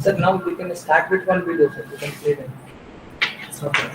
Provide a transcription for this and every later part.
Sir, now we can start with one video, sir. We can play them. Okay.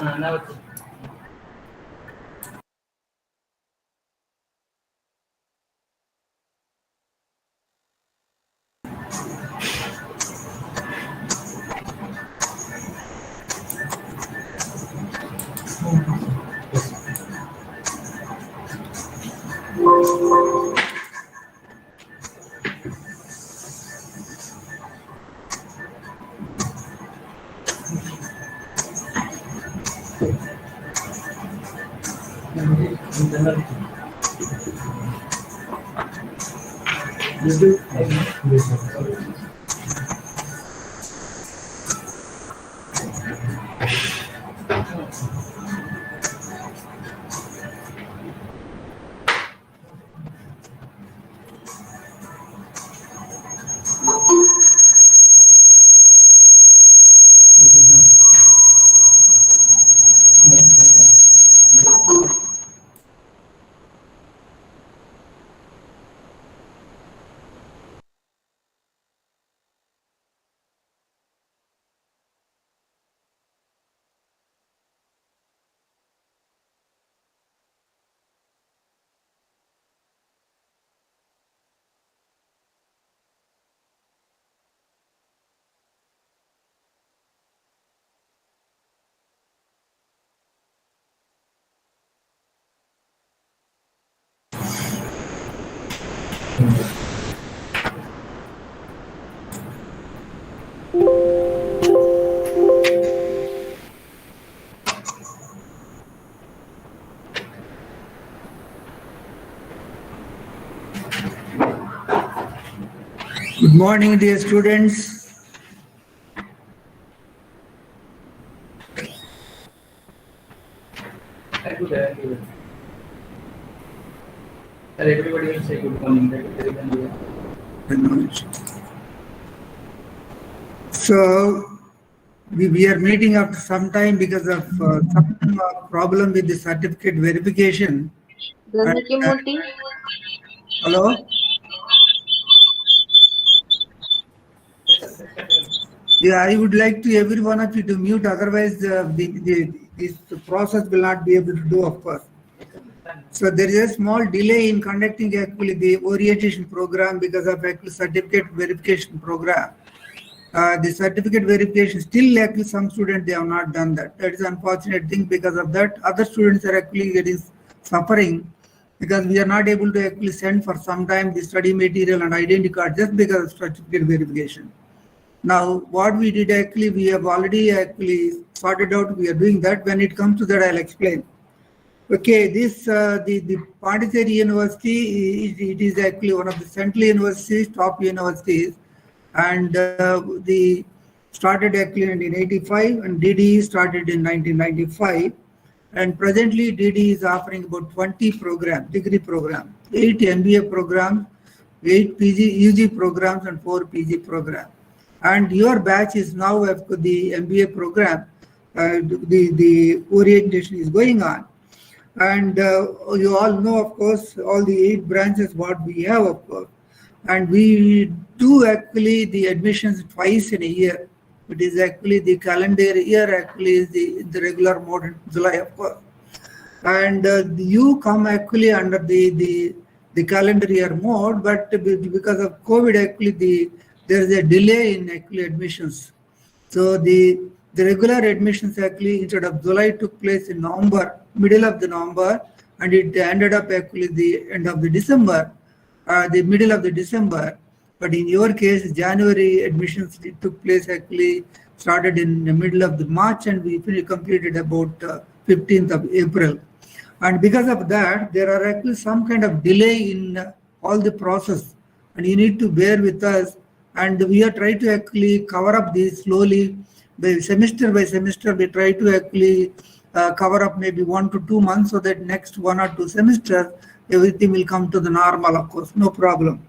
Now it's Good morning, dear students. Everybody will say good morning. Good morning. So, we are meeting after some time because of some problem with the certificate verification. Hello? Yeah, I would like to every one of you to mute, otherwise this process will not be able to do, of course. So there is a small delay in conducting actually the orientation program because of actually certificate verification program. The certificate verification still actually some students they have not done that. That is unfortunate thing. Because of that, other students are actually getting suffering because we are not able to actually send for some time the study material and identity card just because of certificate verification. Now, what we did actually, we have already actually sorted out, we are doing that. When it comes to that, I'll explain. Okay, this the Pondicherry University, it is actually one of the central universities, top universities, and the started actually in 1985, and DD started in 1995, and presently DD is offering about 20 programs, degree programs, 8 MBA programs, 8 PG UG programs, and 4 PG programs. And your batch is now after the MBA program. The orientation is going on. And you all know, of course, all the 8 branches what we have, of course. And we do actually the admissions twice in a year. It is actually the calendar year, actually is the regular mode in July, of course. And you come actually under the calendar year mode, but because of COVID, actually there is a delay in actually admissions. So the regular admissions actually instead of July took place in November, middle of the November, and it ended up actually the end of the December, the middle of the December. But in your case, January admissions it took place actually started in the middle of the March, and we completed about 15th of April. And because of that, there are actually some kind of delay in all the process, and you need to bear with us. And we are trying to actually cover up this slowly. By semester, we try to actually cover up maybe 1 to 2 months, so that next 1 or 2 semesters, everything will come to the normal, of course, no problem.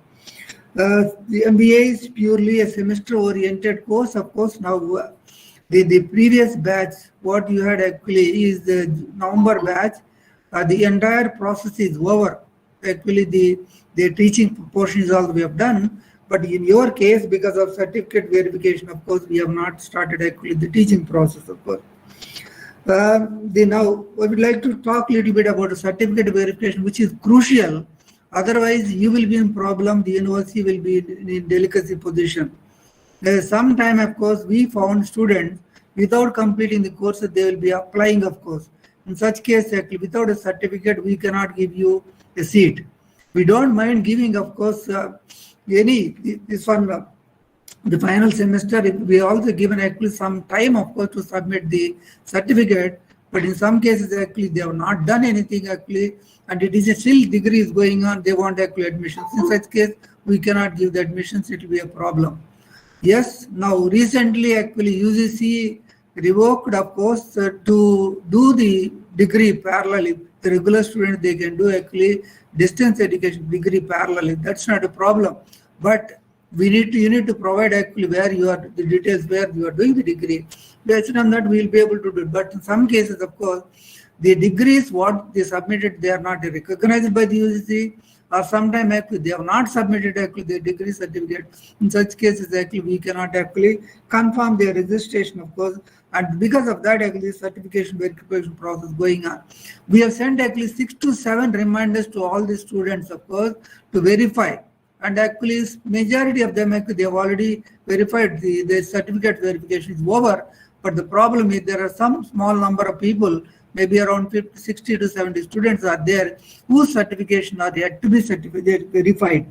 The MBA is purely a semester-oriented course, of course. Now, the previous batch, what you had actually is the November batch. The entire process is over. Actually, the teaching portion is all we have done. But in your case, because of certificate verification, of course, we have not started actually the teaching process, of course. Now, I would like to talk a little bit about the certificate verification, which is crucial. Otherwise, you will be in problem. The university will be in delicacy position. Sometime, of course, we found students without completing the course, they will be applying, of course. In such case, actually, without a certificate, we cannot give you a seat. We don't mind giving, of course, this one, the final semester. We also given actually some time, of course, to submit the certificate. But in some cases, actually, they have not done anything, actually, and it is a still degree is going on. They want actually admissions. In such case, we cannot give the admissions. It will be a problem. Yes, now recently, actually, UGC revoked, of course, to do the degree parallelly. The regular student, they can do actually distance education degree parallelly. That's not a problem. But you need to provide actually where you are, the details where you are doing the degree. Based on that, we will be able to do it. But in some cases, of course, the degrees what they submitted, they are not recognized by the UGC, or sometimes actually they have not submitted actually their degree certificate. In such cases, actually we cannot actually confirm their registration, of course. And because of that, actually certification verification process going on. We have sent actually 6 to 7 reminders to all the students, of course, to verify. And actually, majority of them actually they have already verified the certificate verification is over. But the problem is there are some small number of people, maybe around 50, 60 to 70 students are there whose certification are yet to be verified.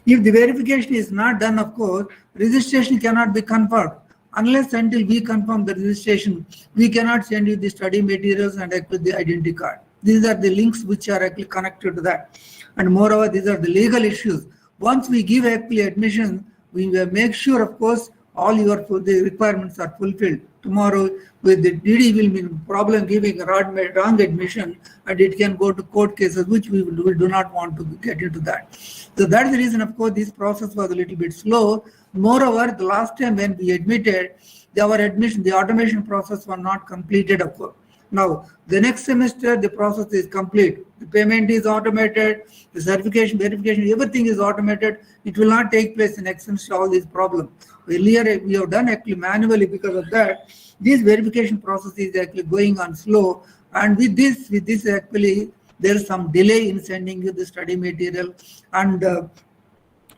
If the verification is not done, of course, registration cannot be confirmed. Unless until we confirm the registration, we cannot send you the study materials and actually the identity card. These are the links which are actually connected to that. And moreover, these are the legal issues. Once we give actually admission, we will make sure, of course, all the requirements are fulfilled. Tomorrow, with the DD will be problem giving wrong admission, and it can go to court cases, which we do not want to get into that. So that's the reason, of course, this process was a little bit slow. Moreover, the last time when we admitted, our admission, the automation process was not completed, of course. Now, the next semester, the process is complete. The payment is automated, the certification, verification, everything is automated. It will not take place in next semester, all these problems. Earlier, we have done actually manually. Because of that, this verification process is actually going on slow. And with this actually, there is some delay in sending you the study material and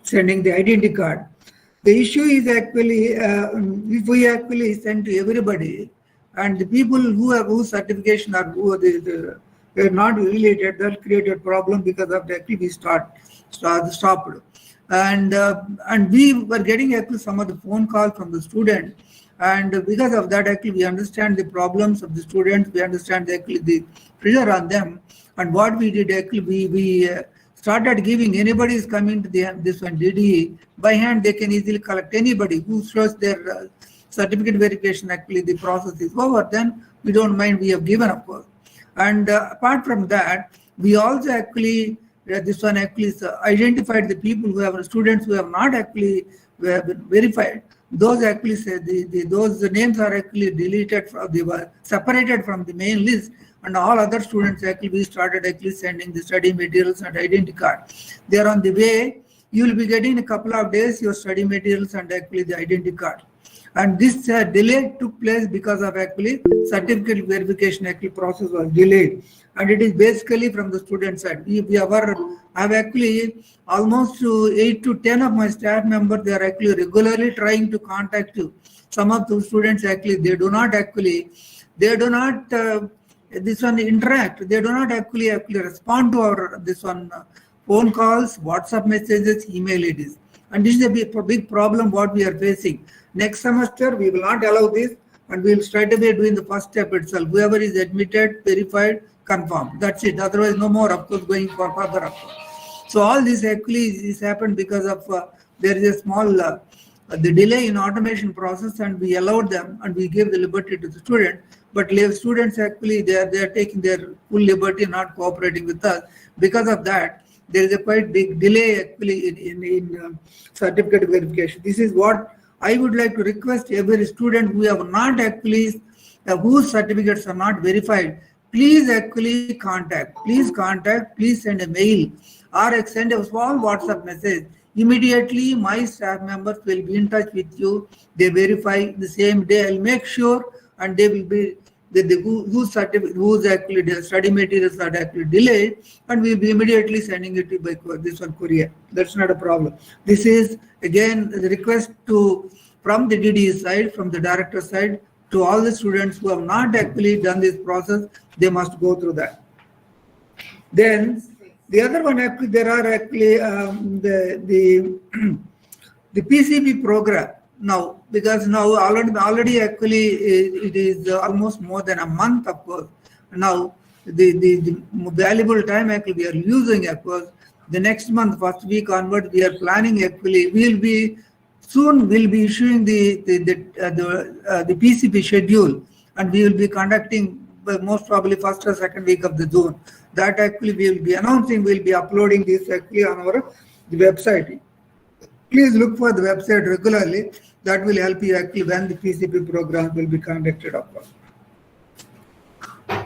sending the identity card. The issue is actually, if we actually send to everybody, and the people whose certification are they are not related, that created problem. Because of that, we stopped. And we were getting actually some of the phone calls from the student, and because of that, actually we understand the problems of the students. We understand actually the pressure on them. And what we did actually, we started giving anybody is coming to this one DDE by hand, they can easily collect anybody who shows their certificate verification. Actually, the process is over. Then we don't mind. We have given, of course. And apart from that, we also actually this one actually identified the people who have students who have not actually been verified. Those actually say those names are actually deleted from they were separated from the main list, and all other students actually we started actually sending the study materials and identity card. They are on the way. You will be getting in a couple of days your study materials and actually the identity card. And this delay took place because of actually certificate verification actually process was delayed, and it is basically from the student side. I have actually almost 8 to 10 of my staff members. They are actually regularly trying to contact you. Some of the students actually they do not this one interact. They do not actually respond to our this one phone calls, WhatsApp messages, email IDs, and this is a big problem what we are facing. Next semester, we will not allow this, and we will straight away doing the first step itself. Whoever is admitted, verified, confirmed. That's it. Otherwise, no more, of course, going for further, of course. So all this actually is happened because of there is a small the delay in automation process, and we allowed them and we gave the liberty to the student. But students actually they are taking their full liberty, not cooperating with us. Because of that, there is a quite big delay actually in certificate verification. This is what I would like to request every student who have not actually, whose certificates are not verified, please actually contact. Please send a mail or send a small WhatsApp message. Immediately, my staff members will be in touch with you. They verify the same day. I'll make sure, and they will be whose actually the study materials are actually delayed, and we'll be immediately sending it by this one courier. That's not a problem. This is again the request from the DDE side, from the director side, to all the students who have not actually done this process. They must go through that. Then the other one actually there are actually the PCP program. Now, because now already actually it is almost more than a month, of course. Now, the valuable time actually we are using, of course. The next month, first week onward, we are planning actually. We'll be issuing the PCP schedule, and we will be conducting most probably first or second week of the June. That actually we will be announcing. We'll be uploading this actually on the website. Please look for the website regularly. That will help you actually when the PCP program will be conducted, of course.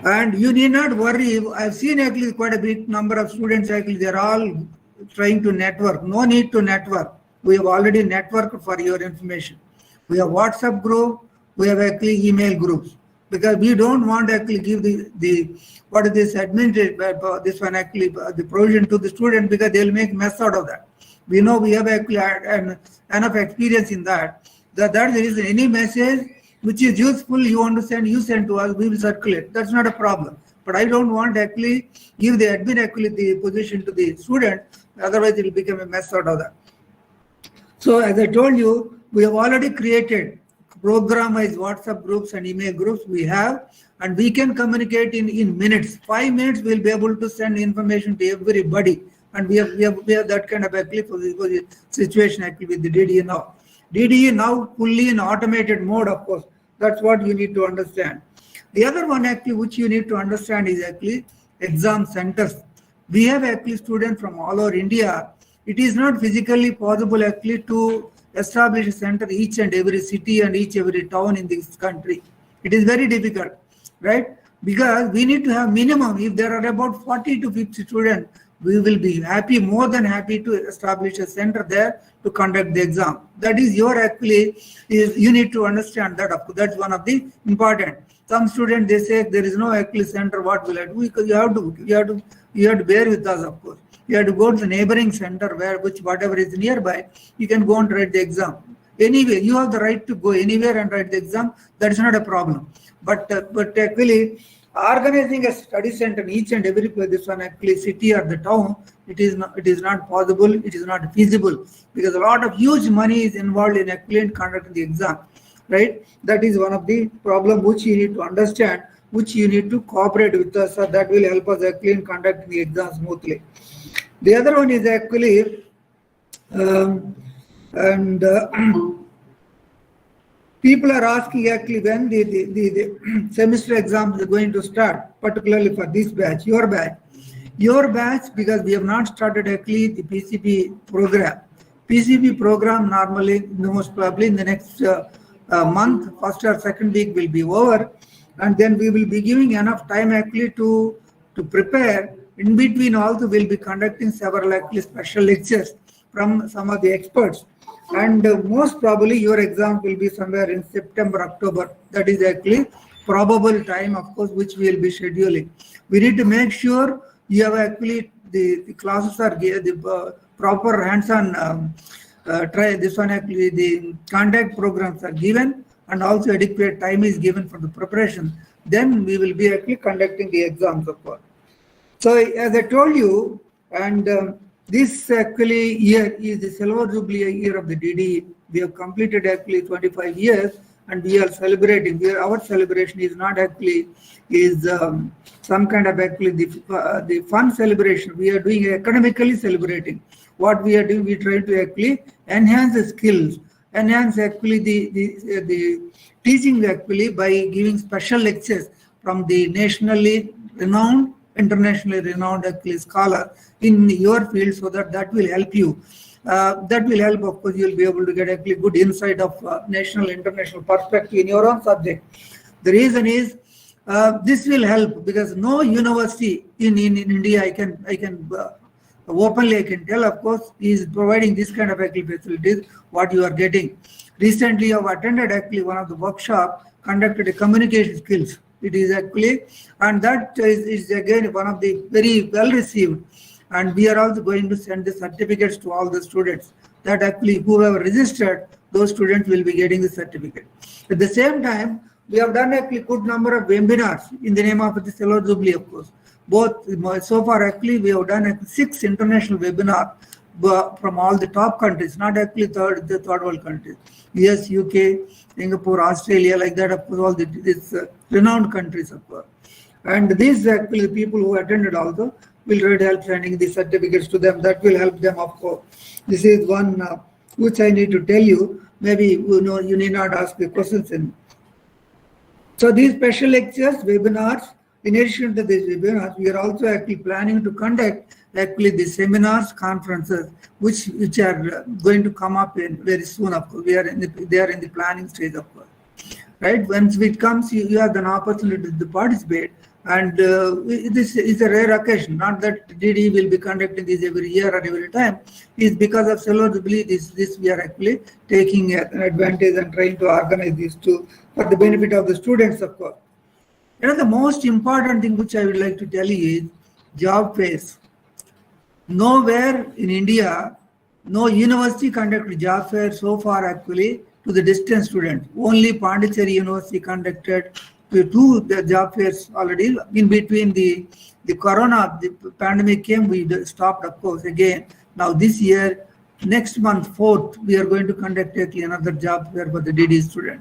And you need not worry. I've seen actually quite a big number of students actually. They're all trying to network. No need to network. We have already networked for your information. We have WhatsApp group. We have actually email groups, because we don't want to actually give the what is this administrative this one actually the provision to the student, because they'll make mess out of that. We know we have actually enough experience in that. That's the reason any message which is useful you want to send, you send to us, we will circulate. That's not a problem. But I don't want to actually give the admin actually the position to the student. Otherwise, it will become a mess out of that. So as I told you, we have already created program-wise WhatsApp groups and email groups we have, and we can communicate in minutes. 5 minutes, we'll be able to send information to everybody. And we have that kind of actually situation actually with the DDE now. DDE now fully in automated mode, of course. That's what you need to understand. The other one actually which you need to understand is actually exam centers. We have actually students from all over India. It is not physically possible actually to establish a center each and every city and each every town in this country. It is very difficult, right? Because we need to have minimum. If there are about 40 to 50 students, we will be happy, more than happy to establish a center there to conduct the exam. That is your actually, you need to understand that. That's one of the important. Some students, they say there is no actually center, what will I do? Because you have to bear with us, of course. You have to go to the neighboring center whatever is nearby, you can go and write the exam. Anyway, you have the right to go anywhere and write the exam. That is not a problem. But actually, organizing a study center in each and every place, this one actually city or the town, it is not possible, it is not feasible, because a lot of huge money is involved in actually conducting the exam, right? That is one of the problem which you need to understand. which you need to cooperate with us, so that will help us actually in conducting the exam smoothly. The other one is actually people are asking actually when the semester exams are going to start, particularly for this batch, your batch, because we have not started actually the PCP program. PCP program normally, most probably in the next month, first or second week will be over, and then we will be giving enough time actually to prepare. In between also we'll be conducting several actually special lectures from some of the experts, and most probably your exam will be somewhere in September, October. That is actually probable time, of course, which we will be scheduling. We need to make sure you have actually the classes are the proper hands-on try this one actually the contact programs are given, and also adequate time is given for the preparation. Then we will be actually conducting the exams, of course. So as I told you, and this actually year is the silver jubilee year of the DD. We have completed actually 25 years, and we are celebrating. Our celebration is not actually some kind of actually the fun celebration. We are doing academically celebrating. What we are doing, we try to actually enhance the skills, enhance actually the teaching actually by giving special lectures from the nationally renowned, internationally renowned actually scholar in your field, so that will help you. That will help, of course, you'll be able to get actually good insight of national, international perspective in your own subject. The reason is this will help because no university in India, I can openly I can tell, of course, is providing this kind of actually facilities, what you are getting. Recently, I have attended actually one of the workshop, conducted a communication skills. It is actually, and that is again one of the very well received. And we are also going to send the certificates to all the students that actually whoever registered, those students will be getting the certificate. At the same time, we have done actually good number of webinars in the name of the Silver Jubilee, of course. Both so far actually we have done 6 international webinars from all the top countries, not actually the third world countries. US, UK, Singapore, Australia, like that, of course, all these renowned countries, of course. And these actually the people who attended also will try to help sending the certificates to them. That will help them, of course. This is one which I need to tell you. Maybe you need not ask the questions in. So these special lectures, webinars, in addition to these webinars, we are also actually planning to conduct actually the seminars, conferences, which are going to come up in very soon. Of course, they are in the planning stage, of course. Right? Once it comes, you have an opportunity to participate, and this is a rare occasion. Not that DD will be conducting this every year or every time. It's because of Silver Jubilee. This we are actually taking an advantage and trying to organize these two for the benefit of the students, of course. The most important thing which I would like to tell you is job fairs. Nowhere in India, no university conducted job fair so far actually to the distance students. Only Pondicherry University conducted two the job fairs already. In between the corona, the pandemic came, we stopped, of course, again. Now this year, next month, 4th, we are going to conduct another job fair for the DD student.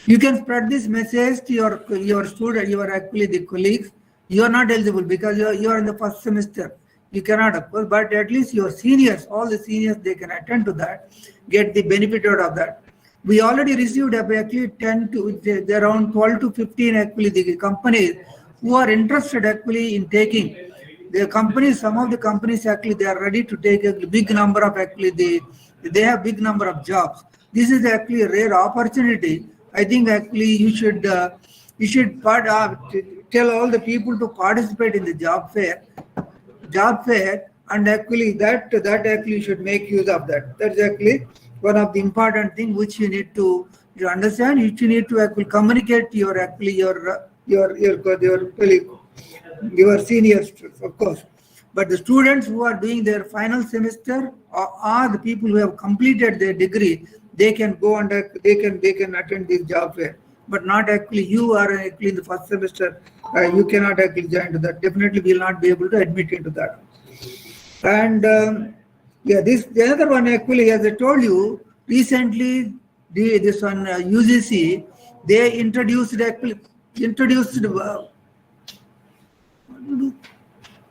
You can spread this message to your student, your actually the colleagues. You are not eligible because you are in the first semester. You cannot, of course, but at least your seniors, all the seniors, they can attend to that, get the benefit out of that. We already received actually around 12 to 15 actually the companies who are interested actually in taking the companies. Some of the companies actually they are ready to take a big number of actually they have big number of jobs. This is actually a rare opportunity. I think actually you should tell all the people to participate in the job fair, and actually that actually should make use of that. That's actually one of the important things which you need to understand. You need to actually communicate to your seniors, of course. But the students who are doing their final semester are the people who have completed their degree. They can go and they can attend this job fair. But not actually you are actually in the first semester. You cannot actually join to that. Definitely will not be able to admit into that. And the other one actually, as I told you, recently this one UGC, they introduced actually introduced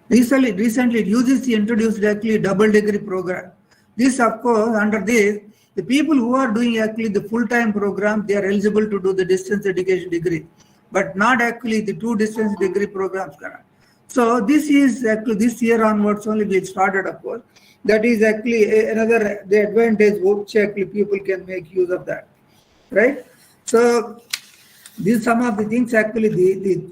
recently UGC introduced actually a double degree program. This, of course, under this, the people who are doing actually the full-time program, they are eligible to do the distance education degree, but not actually the 2 distance degree programs. So this is actually this year onwards only we started, of course. That is actually another the advantage which actually people can make use of that, right? So these some of the things actually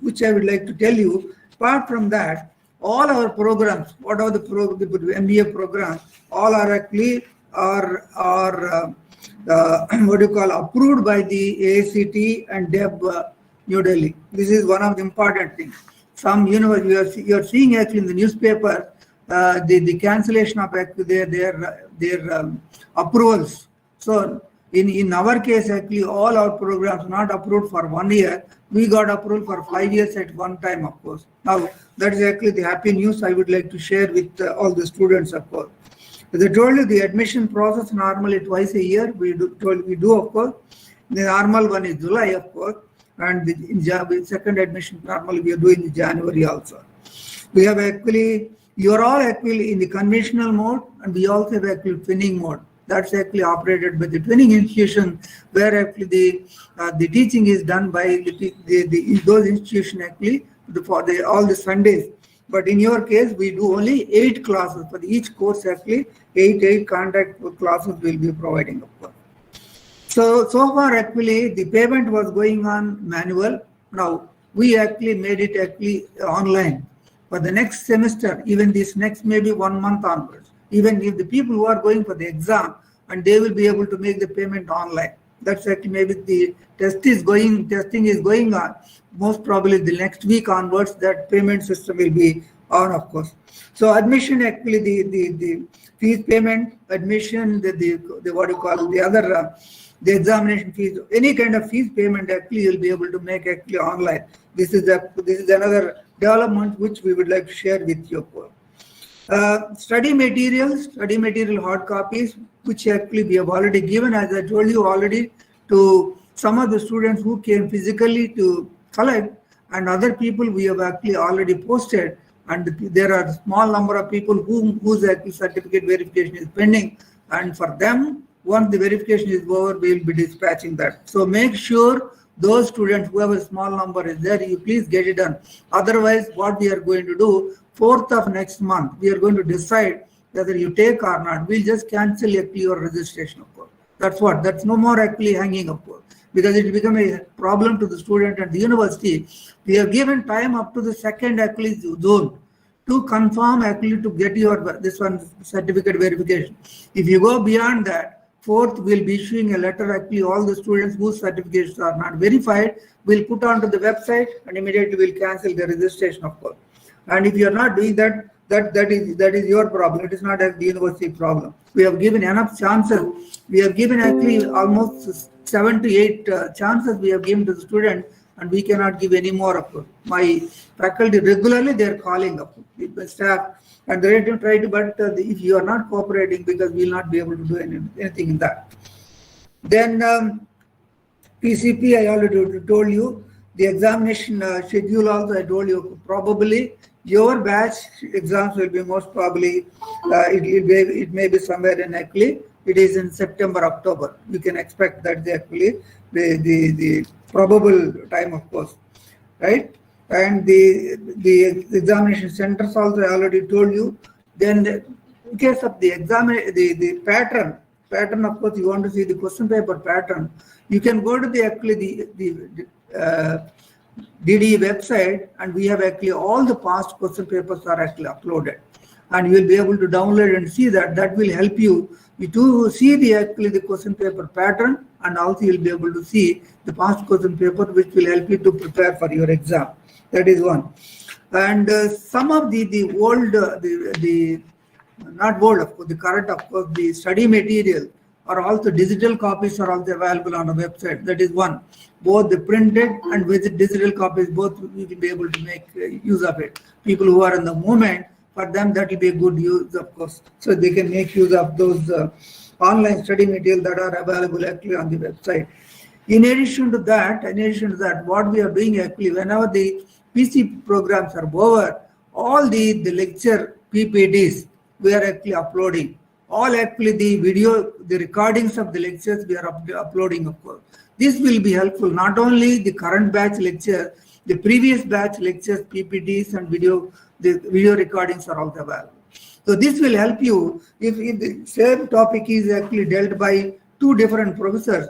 which I would like to tell you. Apart from that, all our programs, what are the MBA programs, all are actually what do you call approved by the AICTE and DEB New Delhi. This is one of the important things. Some universities you are seeing actually in the newspaper the cancellation of actually their approvals. So in our case actually all our programs not approved for 1 year. We got approved for 5 years at one time, of course. Now that is actually the happy news I would like to share with all the students, of course. As I told you, the admission process normally twice a year we do of course. The normal one is July, of course, and the second admission normally we are doing in January also. We have actually, you are all actually in the conventional mode, and we also have actually twinning mode. That's actually operated by the twinning institution, where actually the teaching is done by those institutions actually for all the Sundays. But in your case, we do only 8 classes for each course. Actually, 8 contact classes will be providing, of course. So far actually the payment was going on manual. Now we actually made it actually online for the next semester. Even this next maybe 1 month onwards. Even if the people who are going for the exam, and they will be able to make the payment online. That's actually maybe the testing is going on. Most probably the next week onwards, that payment system will be on, of course. So admission actually the fees payment, admission, the what you call the other the examination fees, any kind of fees payment actually you'll be able to make actually online. This is another development which we would like to share with you. Study material hard copies, which actually we have already given, as I told you already, to some of the students who came physically to collect, and other people we have actually already posted, and there are a small number of people whose actually certificate verification is pending, and for them, once the verification is over, we will be dispatching that. So make sure those students who have a small number is there, you please get it done. Otherwise, what we are going to do, 4th of next month, we are going to decide whether you take or not. We'll just cancel your registration, of course. That's no more actually hanging, of course, because it become a problem to the student and the university. We have given time up to the 2nd actually June to confirm actually to get your certificate verification. If you go beyond that, 4th we'll be issuing a letter actually all the students whose certificates are not verified, we'll put onto the website and immediately we'll cancel the registration, of course. And if you are not doing that, that is your problem. It is not the university problem. We have given enough chances. We have given actually almost 7 to 8 chances we have given to the student, and we cannot give any more, of course. My faculty regularly they are calling up the staff, and they try to, but if you are not cooperating, because we will not be able to do anything in that. Then PCP, I already told you. The examination schedule also I told you. Probably your batch exams will be most probably, it may be somewhere in actually, it is in September, October. You can expect that actually the probable time, of course, right? And the examination centers also I already told you. Then in case of the exam, the pattern, of course, you want to see the question paper pattern, you can go to the DDE website, and we have actually all the past question papers are actually uploaded, and you will be able to download and see that. That will help you to see the question paper pattern, and also you'll be able to see the past question paper, which will help you to prepare for your exam. That is one. And some of the old, not old, of course, the current, of course, the study material are also digital copies are also available on the website. That is one. Both the printed and with digital copies, both we will be able to make use of it. People who are in the movement, for them that will be a good use, of course. So they can make use of those online study material that are available actually on the website. In addition to that, what we are doing actually, whenever the PC programs are over, all the lecture PPTs we are actually uploading. All actually the video, the recordings of the lectures we are uploading, of course. This will be helpful, not only the current batch lectures, the previous batch lectures, PPTs and the video recordings are also available. So this will help you if the same topic is actually dealt by two different professors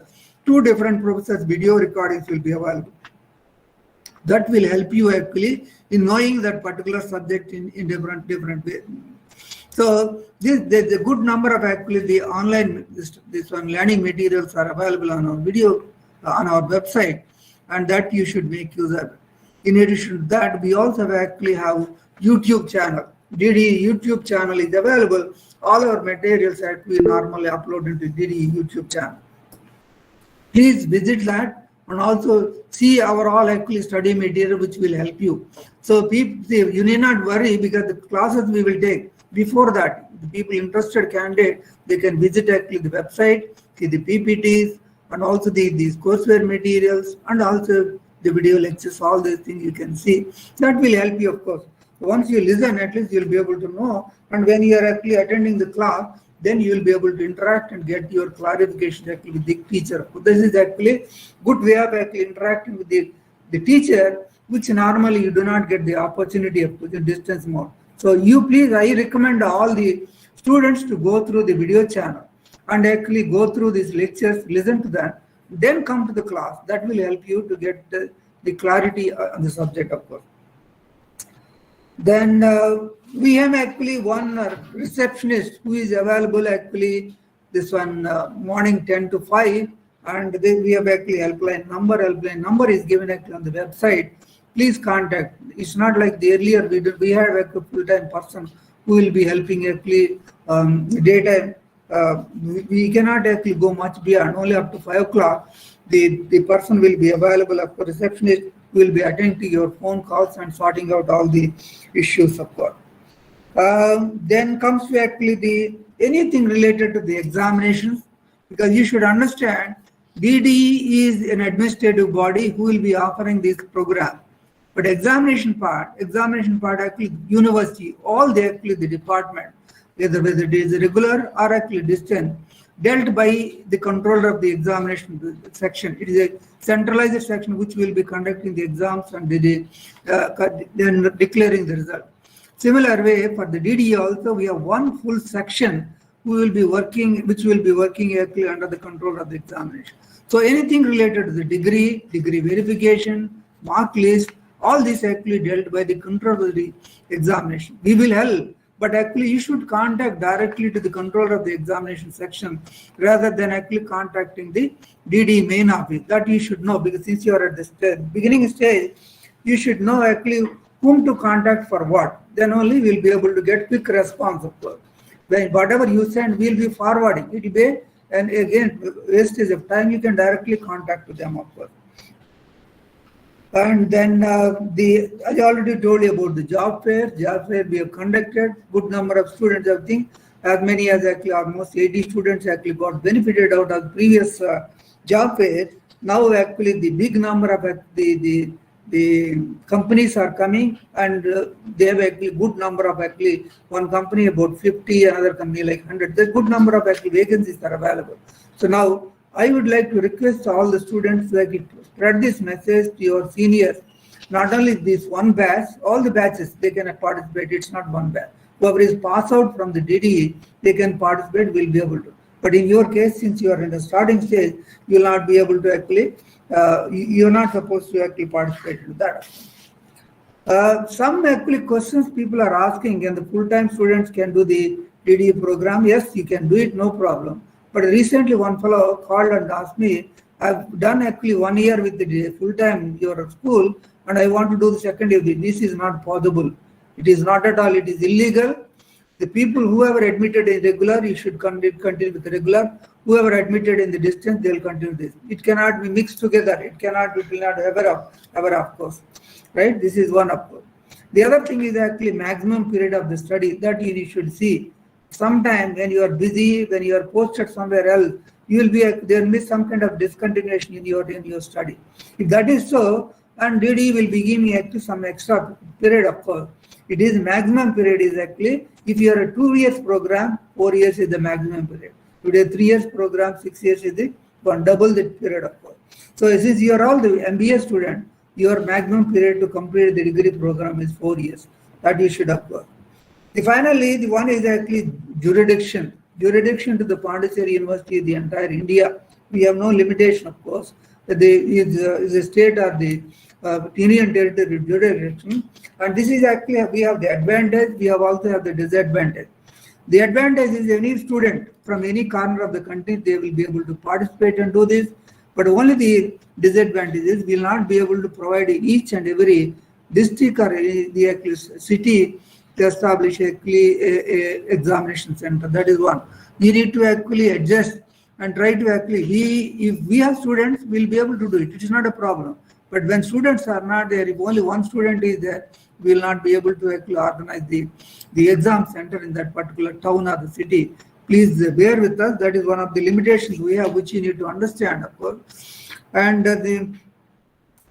video recordings will be available. That will help you actually in knowing that particular subject in different ways. So there's a good number of actually the online this one learning materials are available on our video on our website, and that you should make use of. In addition to that, we also actually have YouTube channel. DD YouTube channel is available. All our materials that we normally upload into DD YouTube channel. Please visit that and also see our all actually study material which will help you. So you need not worry because the classes we will take before that, the people interested candidate, they can visit actually the website, see the PPTs and also these courseware materials and also the video lectures, all these things you can see. That will help you, of course. Once you listen, at least you'll be able to know, and when you are actually attending the class, then you will be able to interact and get your clarification actually with the teacher. This is actually good way of actually interacting with the teacher, which normally you do not get the opportunity of the distance mode. So I recommend all the students to go through the video channel and actually go through these lectures, listen to them, then come to the class. That will help you to get the clarity on the subject, of course. Then we have actually one receptionist who is available actually this one morning 10 to 5, and then we have actually helpline number is given actually on the website. Please contact. It's not like the earlier we had a full-time person who will be helping actually daytime. We cannot actually go much beyond, only up to 5 o'clock. The person will be available, of course, receptionist will be attending to your phone calls and sorting out all the issues, of course. Then comes to actually anything related to the examinations, because you should understand DD is an administrative body who will be offering this program. But examination part actually university, all the department, whether it is regular or actually distant, dealt by the controller of the examination section. It is a centralized section which will be conducting the exams and then declaring the result. Similar way for the DD also, we have one full section which will be working actually under the control of the examination. So anything related to the degree verification, mark list, all this actually dealt by the control of the examination. We will help, but actually you should contact directly to the controller of the examination section rather than actually contacting the DD main office. That you should know, because since you are at the beginning stage, you should know actually whom to contact for what. Then only we'll be able to get quick response, of course. When whatever you send, we'll be forwarding. It will be, and again, wastage of time, you can directly contact with them, of course. And then I already told you about the job fair. Job fair we have conducted. Good number of students, I think, as many as actually almost 80 students actually got benefited out of previous job fair. Now actually the big number of the companies are coming, and they have actually good number of actually one company about 50, another company like 100. There's good number of actually vacancies are available. So now I would like to request all the students to spread this message to your seniors. Not only this one batch, all the batches they can participate. It's not one batch. Whoever is passed out from the DDE, they can participate. Will be able to. But in your case, since you are in the starting stage, you will not be able to actually. You are not supposed to actually participate in that. Some actually questions people are asking, and the full-time students can do the DDE program. Yes, you can do it, no problem. But recently one fellow called and asked me, I've done actually 1 year with the full-time your school, and I want to do the second year. This is not possible. It is not at all. It is illegal. The people who are admitted in regular, you should continue with the regular. Whoever admitted in the distance, they will continue this. It cannot be mixed together. It will not ever, of course. Right? This is one, of course. The other thing is actually maximum period of the study that you should see. Sometime when you are busy, when you are posted somewhere else, you will be there will be some kind of discontinuation in your study. If that is so, and DD will be giving actually some extra period of course. It is maximum period is actually if you are a 2 years program, 4 years is the maximum period. If it is a 3 years program, 6 years is the one double the period of course. So since you are all the MBA student, your maximum period to complete the degree program is 4 years. That you should have got. Finally, the one is actually jurisdiction. Jurisdiction to the Pondicherry University, the entire India. We have no limitation, of course. Is a state or the union territory jurisdiction. And this is actually, we have the advantage, we have also have the disadvantage. The advantage is any student from any corner of the country, they will be able to participate and do this. But only the disadvantage is we will not be able to provide each and every district or the actual city to establish actually a examination center. That is one. We need to actually adjust and try to actually, if we have students, we'll be able to do it. It is not a problem. But when students are not there, if only one student is there, we will not be able to actually organize the exam center in that particular town or the city. Please bear with us. That is one of the limitations we have, which you need to understand, of course. And the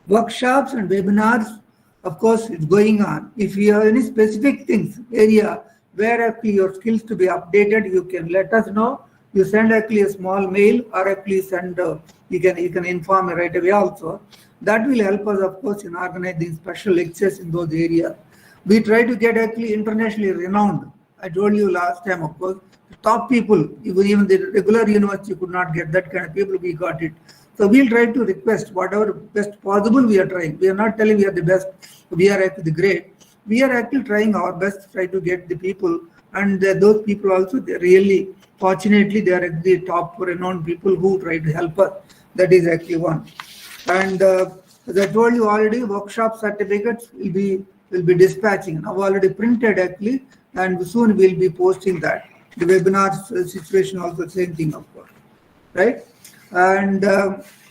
workshops and webinars, of course, it's going on. If you have any specific things, area where actually your skills to be updated, you can let us know. You send actually a small mail or actually send, you can inform me right away also. That will help us, of course, in organizing special lectures in those areas. We try to get actually internationally renowned. I told you last time, of course, the top people, even the regular university could not get that kind of people, we got it. So we'll try to request whatever best possible we are trying. We are not telling we are the best, we are actually the great. We are actually trying our best to try to get the people, and those people also, they really, fortunately, they are the top renowned people who try to help us. That is actually one. And as I told you already, workshop certificates will be dispatching. Now already printed actually, and soon we'll be posting that. The webinar situation also same thing, of course, right? And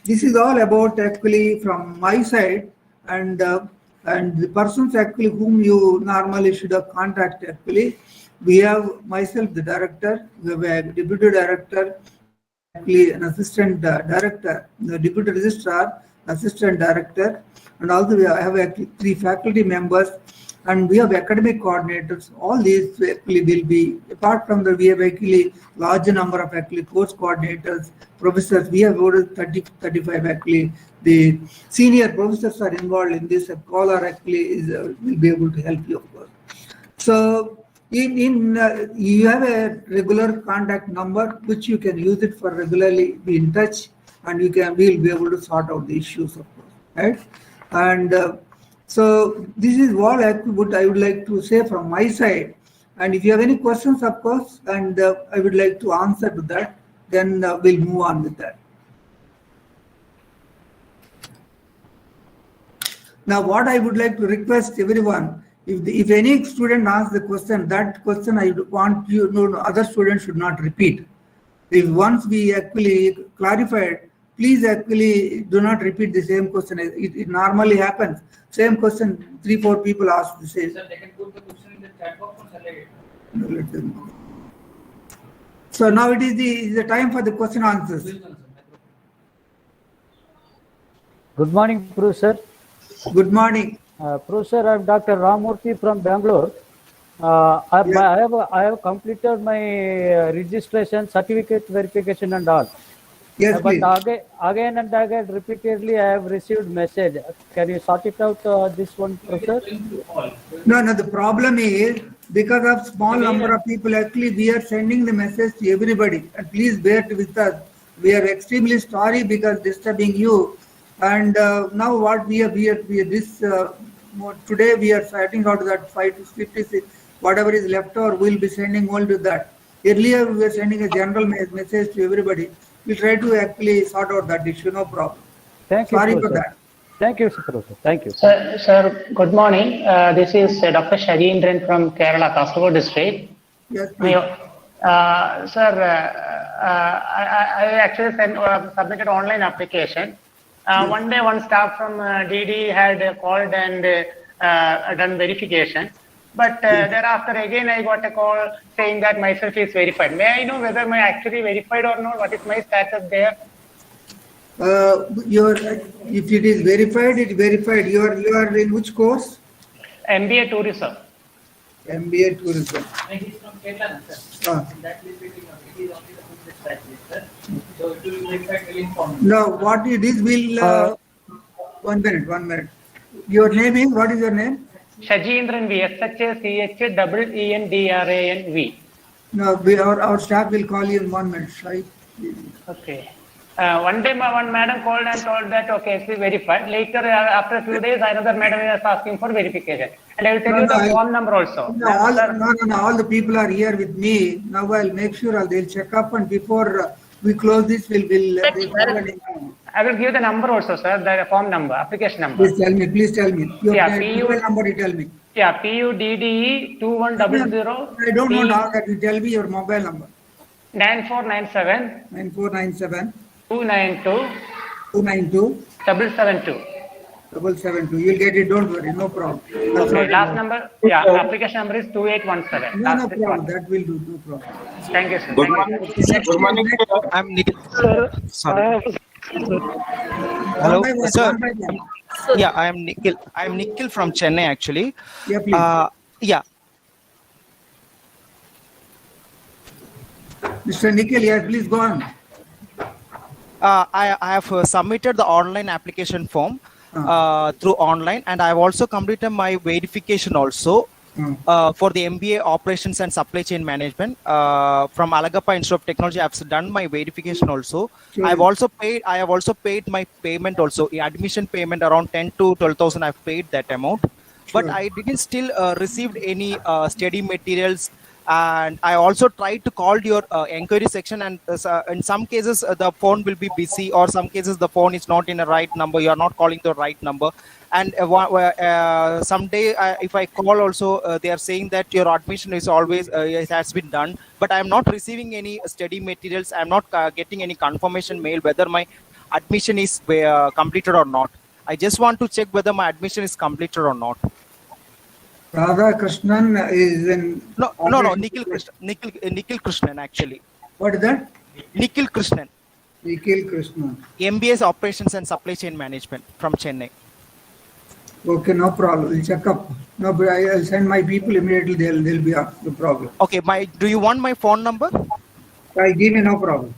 this is all about actually from my side, and the persons actually whom you normally should have contacted actually. We have myself, the director, we have a deputy director, actually an assistant director, the deputy registrar, assistant director, and also we have actually 3 faculty members, and we have academic coordinators. All these actually will be, apart from that, we have actually larger number of actually course coordinators, professors. We have over 35 actually. The senior professors are involved in this. A caller actually will be able to help you, of course. So you have a regular contact number which you can use it for regularly be in touch, and we'll be able to sort out the issues, of course, right? And so this is what I would like to say from my side. And if you have any questions, of course, and I would like to answer to that, then we'll move on with that. Now, what I would like to request everyone, if any student asks the question, that question I want you to know, other students should not repeat. If once we actually clarified, please actually do not repeat the same question. It normally happens. Same question, 3-4 people ask the same. Sir, they can put the question in the chat box or shall I? So now it is the time for the question answers. Good morning, Professor. Good morning. Professor, I am Dr. Ramurthy from Bangalore. I have completed my registration, certificate verification and all. Yes, but please. again and again, repeatedly, I have received message. Can you sort it out, this one, Professor? No, the problem is because of small number of people, actually, we are sending the message to everybody. And please bear with us. We are extremely sorry because disturbing you. And now what we are today we are sorting out that 5 to 56, whatever is left over, we'll be sending all to that. Earlier, we were sending a general message to everybody. We'll try to actually sort out that issue, no problem. Thank you, Sorry Professor. for that. Thank you, Professor. Thank you. Sir, good morning. This is Dr. Shajindran from Kerala, Kasaragod district. Yes, please. Sir, I actually submitted online application. One day, one staff from DD had called and done verification. But thereafter again I got a call saying that myself is verified. May I know whether I actually verified or not? What is my status there? If it is verified, it's verified. You are in which course? MBA tourism. MBA tourism. And he's from Kerala, sir. That will be it is only the business strategy, sir. So it will be verified, will inform you. Now, what it is will 1 minute. Your name is, what is your name? Shajindran V. SHACHEENDRANV. No, our staff will call you in 1 minute, right? Okay. One day one madam called and told that okay, it's verified. Later, after a few days, another madam is asking for verification. And I will tell you the phone number also. No, all the people are here with me. Now I'll make sure they'll check up, and before we close this, I will give the number also, sir, the form number, application number. Please tell me. Your mobile number, you tell me. Yeah, PUDDE 2100. I don't want all that. You tell me your mobile number. 9497 9497 292 292 772. 772. You'll get it. Don't worry. No problem. Okay, last number. Yeah, application number is 2817. No problem. That will do. No problem. Thank you, sir. Good morning. I'm Nikhil. Sorry. Hello, sir. Yeah, I am Nikhil. I am Nikhil from Chennai, actually. Yeah, please. Yeah. Mr. Nikhil, yeah, please go on. I have submitted the online application form through online, and I have also completed my verification also for the MBA Operations and Supply Chain Management from Alagappa Institute of Technology. I have done my verification also. Sure. I have also paid my payment also, admission payment around 10 to 12,000. I have paid that amount, but I didn't still received any study materials. And I also tried to call your inquiry section, and in some cases the phone will be busy, or some cases the phone is not in the right number. You are not calling the right number. And someday if I call also, they are saying that your admission is always it has been done, but I am not receiving any study materials. I am not getting any confirmation mail whether my admission is completed or not. I just want to check whether my admission is completed or not. Radha Krishnan is in... No, Nikhil Krishnan, actually. What is that? Nikhil Krishnan. Nikhil Krishnan. MBA Operations and Supply Chain Management from Chennai. Okay, no problem. We'll check up. No, but I'll send my people immediately. They'll be up. No problem. Okay, do you want my phone number? I give me no problem.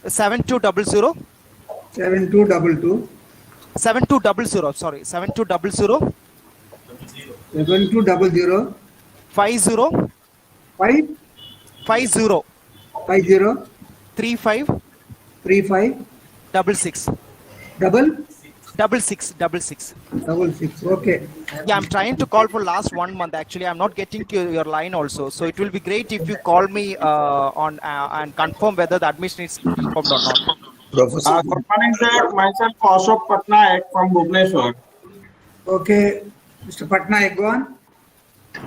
7200. 7222. 7200. Sorry, 7200. 7200 50 5 50 50 35 35 66 66. Okay. Yeah, I'm trying to call for last 1 month. Actually, I'm not getting to your line also. So it will be great if you call me on and confirm whether the admission is confirmed or not. Professor. Good morning, sir. Myself, Ashok Patnaik from Bhubaneswar. Okay. Mr. Patnaik, go on.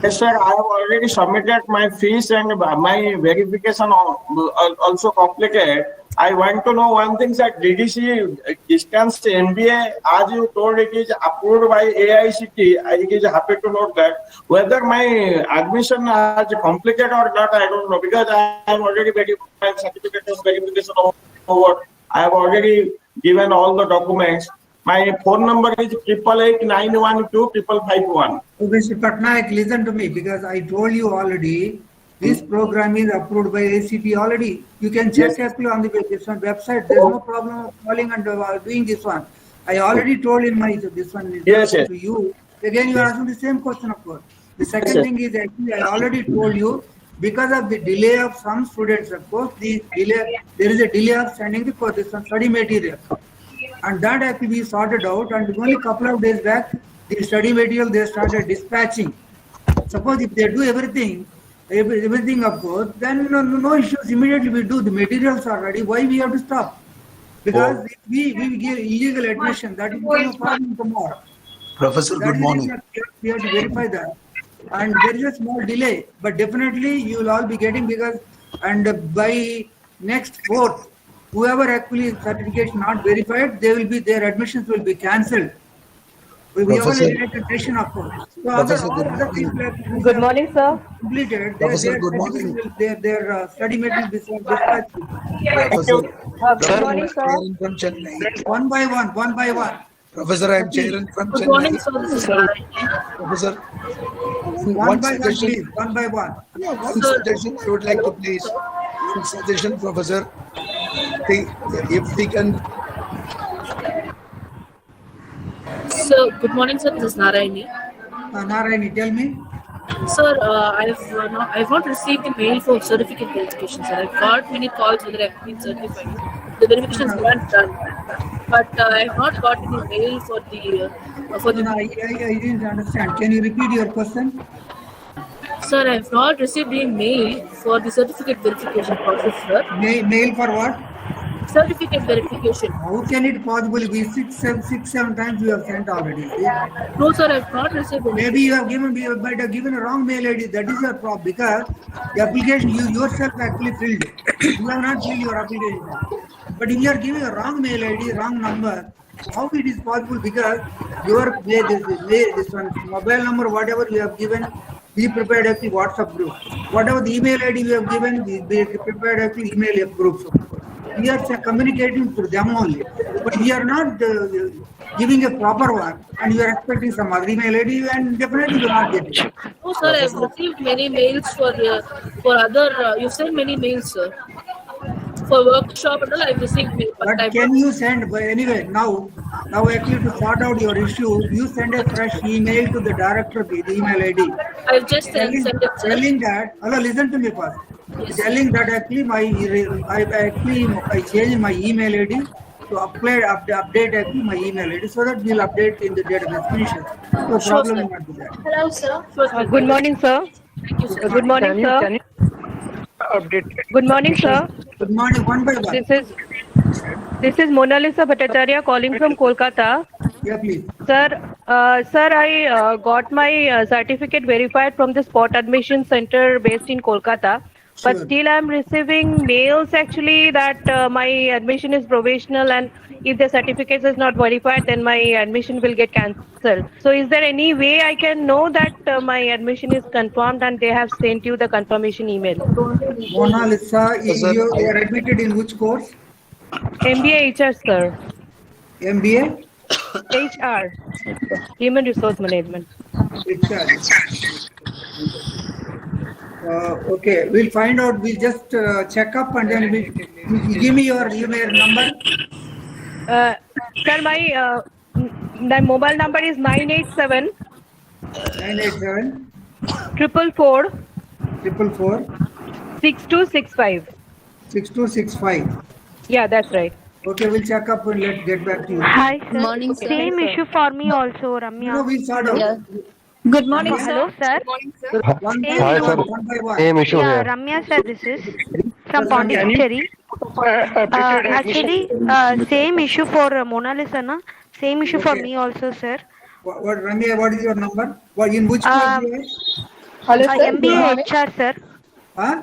Yes, sir. I have already submitted my fees and my verification also completed. I want to know one thing, sir. DDC distance MBA, as you told, it is approved by AICT. I is happy to note that. Whether my admission is completed or not, I don't know, because I have already verified certificate of verification over. I have already given all the documents. My phone number is 888-912-5551. Mr. Patnaik, listen to me, because I told you already, this program is approved by ACT already. You can check actually on the website. There's no problem of calling and doing this one. I already told in my this one to you. Again, you are asking the same question, of course. The second thing is actually I already told you, because of the delay of some students, of course, there is a delay of sending the study material. And that actually we sorted out, and only a couple of days back, the study material they started dispatching. Suppose if they do everything of course, then no issues. Immediately we do. The materials are ready. Why we have to stop? Because if we give illegal admission, that is no problem tomorrow. Professor, good morning. We have to verify that. And there is a small delay, but definitely you will all be getting, because by next 4th, whoever actually certificate not verified, their admissions will be cancelled. We Professor. already did a session of course. So Professor, all good other morning. people have Good morning, sir. completed. Professor, good morning. Their study material will be dispatched. Professor, Good morning, sir. Chairman from Chennai. One by one, one by one. Professor, I am Chairman from Good morning, Chennai. sir. This is Narayan. Professor, One by one, please. One by one. one suggestion I would like to place. One suggestion, Professor. If we can, So, good morning, sir. This is Narayani. Narayani, tell me. Sir, I've not received the mail for certificate verification, sir. I've got many calls whether I've been certified. The verifications weren't done, but I have not got any mail for the No, I didn't understand. Can you repeat your question? Sir, I have not received any mail for the certificate verification process, sir. Mail for what? Certificate verification. How can it possibly be six, seven times you have sent already? See? No, sir, I have not received any. Maybe you might have given a wrong mail ID. That is your problem because the application you yourself actually filled it. You have not filled your application form. But if you are giving a wrong mail ID, wrong number, how it is possible? Because your this one mobile number, whatever you have given, be prepared as the WhatsApp group. Whatever the email ID you have given, be prepared as the email group. We are communicating through them only, but we are not giving a proper one, and you are expecting some other email ID, and definitely you will not get it. No, sir, I have received many mails for other. You sent many mails, sir. For workshop and all, I've received mail. But can you send? But anyway, now actually to sort out your issue, you send a fresh email to the director, the email ID. I've just sent it, sir. Telling that, hello, listen to me first. Yes. Telling that actually I changed my email ID to update actually my email ID so that we'll update in the database. Finish it. So Sure, problem sir. will not be there. Hello, sir. Sure, Good morning, sir. Thank you, sir. Good morning, sir. Good morning, sir. Good morning, one by one. This is Mona Lisa Bhattacharya calling from Kolkata. Yeah, please. Sir, I got my certificate verified from the spot admission center based in Kolkata. But Sure. still I'm receiving mails actually that my admission is provisional, and if the certificate is not verified, then my admission will get cancelled. So is there any way I can know that my admission is confirmed and they have sent you the confirmation email? Mona Lisa, you are admitted in which course? MBA HR, sir. MBA? HR, Human Resource Management. HR. Okay, we'll find out. We'll just check up and then we'll give me your email number. Sir, my mobile number is 987 987 444 444 6265. 6265. Yeah, that's right. Okay, we'll check up and let's get back to you. Hi, sir. Morning, sir. Same Hi, sir. issue for me also, Ramya. No, we'll sort out. Yeah. Good morning, Hello, sir. sir. One by Hi, one, sir. one by one. Same issue Yeah, here. Ramya sir, this is from Pondicherry. Actually, same issue for Mona Lisa, na? Same issue for Okay. me also, sir. What, Ramya, what is your number? What, in which course you are? Hello, sir. Good MBA morning. HR, sir. Huh?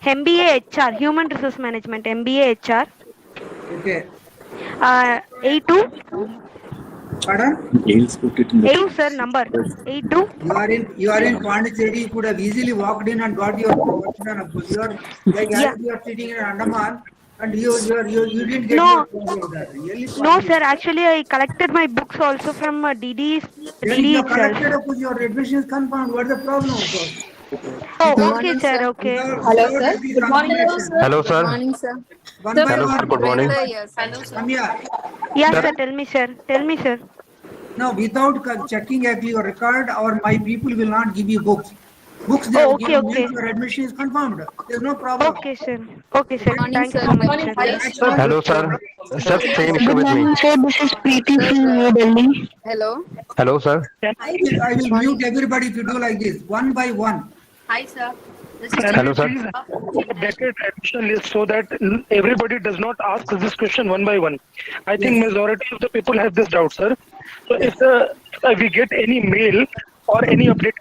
MBA HR, Human Resource Management, MBA HR. Okay. A2, Pardon? A2, sir, number. A2. You are in Pondicherry. You could have easily walked in and got your promotion. Of course, you are like Yeah. you are sitting in Andaman and you didn't get No. your that. Really No, sir, actually, I collected my books also from DD Then you itself. collected, of course, your admission is confirmed. What is the problem, of course? Oh, okay, sir, okay. Hello, sir. Good morning, sir. Hello, sir. Good morning, sir. One Sir, by Hello, one. sir. Good morning. Yes. Hello, sir. Ramya, Yeah, sir, tell me, sir. Tell me, sir. now without checking actually your record, or my people will not give you books. Books they Oh, have okay, given okay. means your admission is confirmed. There's no problem. Okay, sir. Okay, sir. Morning, Thank you sir. so Good much, morning, sir. sir. Hello, sir. Sir, same issue with me. sir. This is Preeti from New Delhi. Hello. Hello, sir. I will mute everybody if you do like this, one by one. Hi, sir. This Hello, sir. Updated admission list so that everybody does not ask this question one by one. I think majority of the people have this doubt, sir. So if we get any mail or any update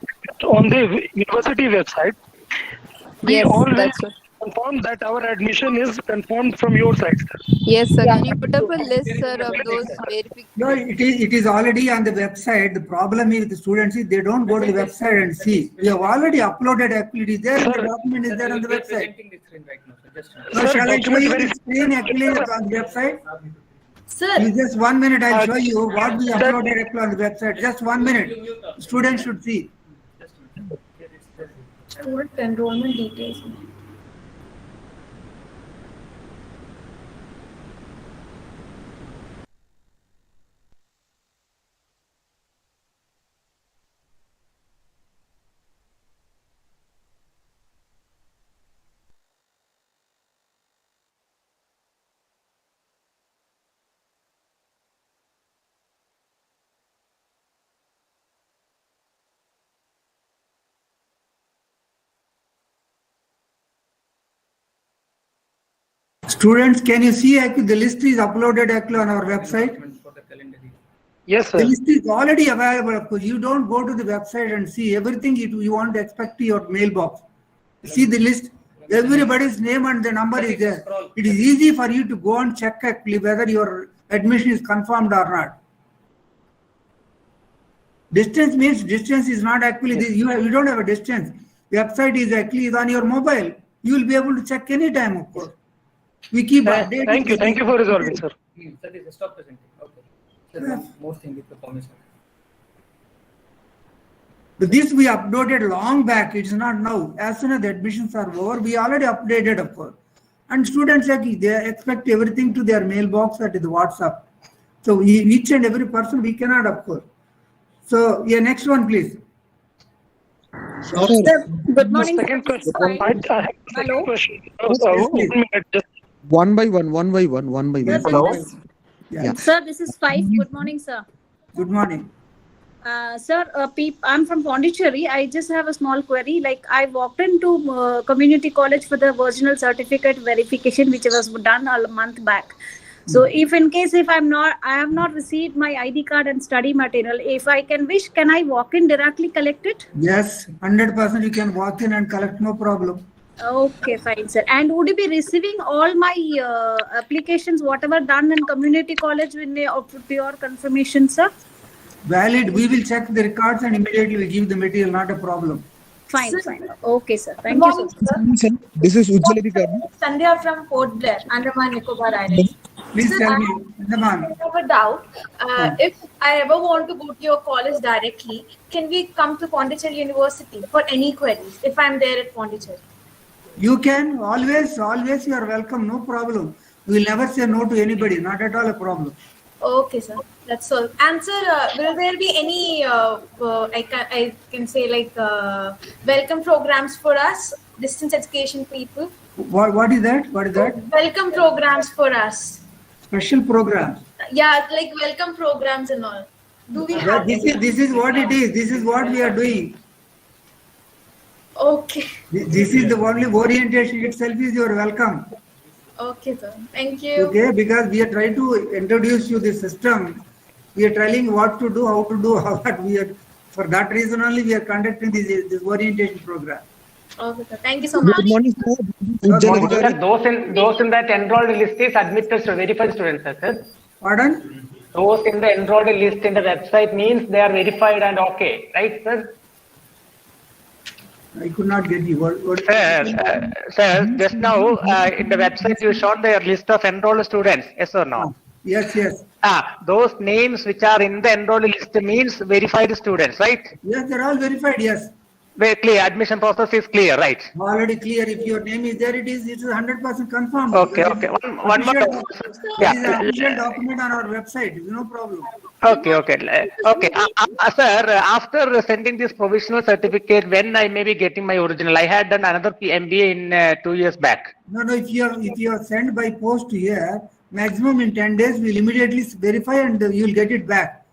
on the university website, we Yes, always that's what. confirm that our admission is confirmed from your side, sir. Yes, sir. Can you put up a list, sir, of those verifications? No, it is already on the website. The problem is the students is they don't go to the website and see. We have already uploaded actually there. The document is there on the website. So shall I show you the screen actually on the website? Sir. Just 1 minute, I'll show you what we uploaded actually on the website. Just 1 minute. Students should see. Student enrollment details. Students, can you see actually the list is uploaded actually on our website? Yes, sir. The list is already available. Of course, you don't go to the website and see everything you want to expect to your mailbox. See the list. Everybody's name and the number is there. It is easy for you to go and check actually whether your admission is confirmed or not. Distance means distance is not actually you don't have a distance. Website is actually on your mobile. You will be able to check anytime, of course. We keep updating. Thank you for resolving, sir. That is stop presenting. Okay. Sir, more thing with the permission. But this we uploaded long back. It's not now. As soon as the admissions are over, we already updated, of course. And students they expect everything to their mailbox or to the WhatsApp. So each and every person we cannot, of course. So next one, please. Sir, good morning. Second question. I have a second question. One by one. Hello. Yeah. Sir, this is 5. Good morning, sir. Good morning. Sir, I'm from Pondicherry. I just have a small query. Like, I walked into community college for the original certificate verification, which was done a month back. So, if in case I have not received my ID card and study material, if I can I walk in directly collect it? Yes, 100% you can walk in and collect, no problem. Okay, fine, sir. And would you be receiving all my applications, whatever done in community college, with your confirmation, sir? Valid. We will check the records and immediately we give the material, not a problem. Fine. Okay, sir. Thank you, sir. This is Ujjwala Karni. Sandhya from Port Blair, Andaman Nicobar Islands. Please Sir, tell me. I have a doubt. If I ever want to go to your college directly, can we come to Pondicherry University for any queries if I'm there at Pondicherry? You can always you are welcome, no problem. We will never say no to anybody, not at all a problem. Okay, sir. That's all. And sir, will there be any, I can say like welcome programs for us, distance education people? What is that? Welcome programs for us. Special programs. Yeah, like welcome programs and all. Do we have? This is what it is. This is what we are doing. Okay. This is the only orientation itself is your welcome. Okay, sir. Thank you. Okay, because we are trying to introduce you the system. We are telling what to do, how to do, for that reason only we are conducting this orientation program. Okay, sir. Thank you so much. Good morning, sir. Those in that enrolled list is admitted to verified students, sir. Pardon? Those in the enrolled list in the website means they are verified and okay, right, sir? I could not get you. Sir, just now in the website you showed their list of enrolled students, yes or no? Yes. Those names which are in the enrolled list means verified students, right? Yes, they're all verified, yes. Very clear, admission process is clear, right? Already clear. If your name is there, it is 100% confirmed. Okay. One more. Yeah. It is an official document on our website. No problem. Okay. Sir, after sending this provisional certificate, when I may be getting my original? I had done another MBA in 2 years back. No. If you are sent by post here, maximum in 10 days, we'll immediately verify and you'll get it back.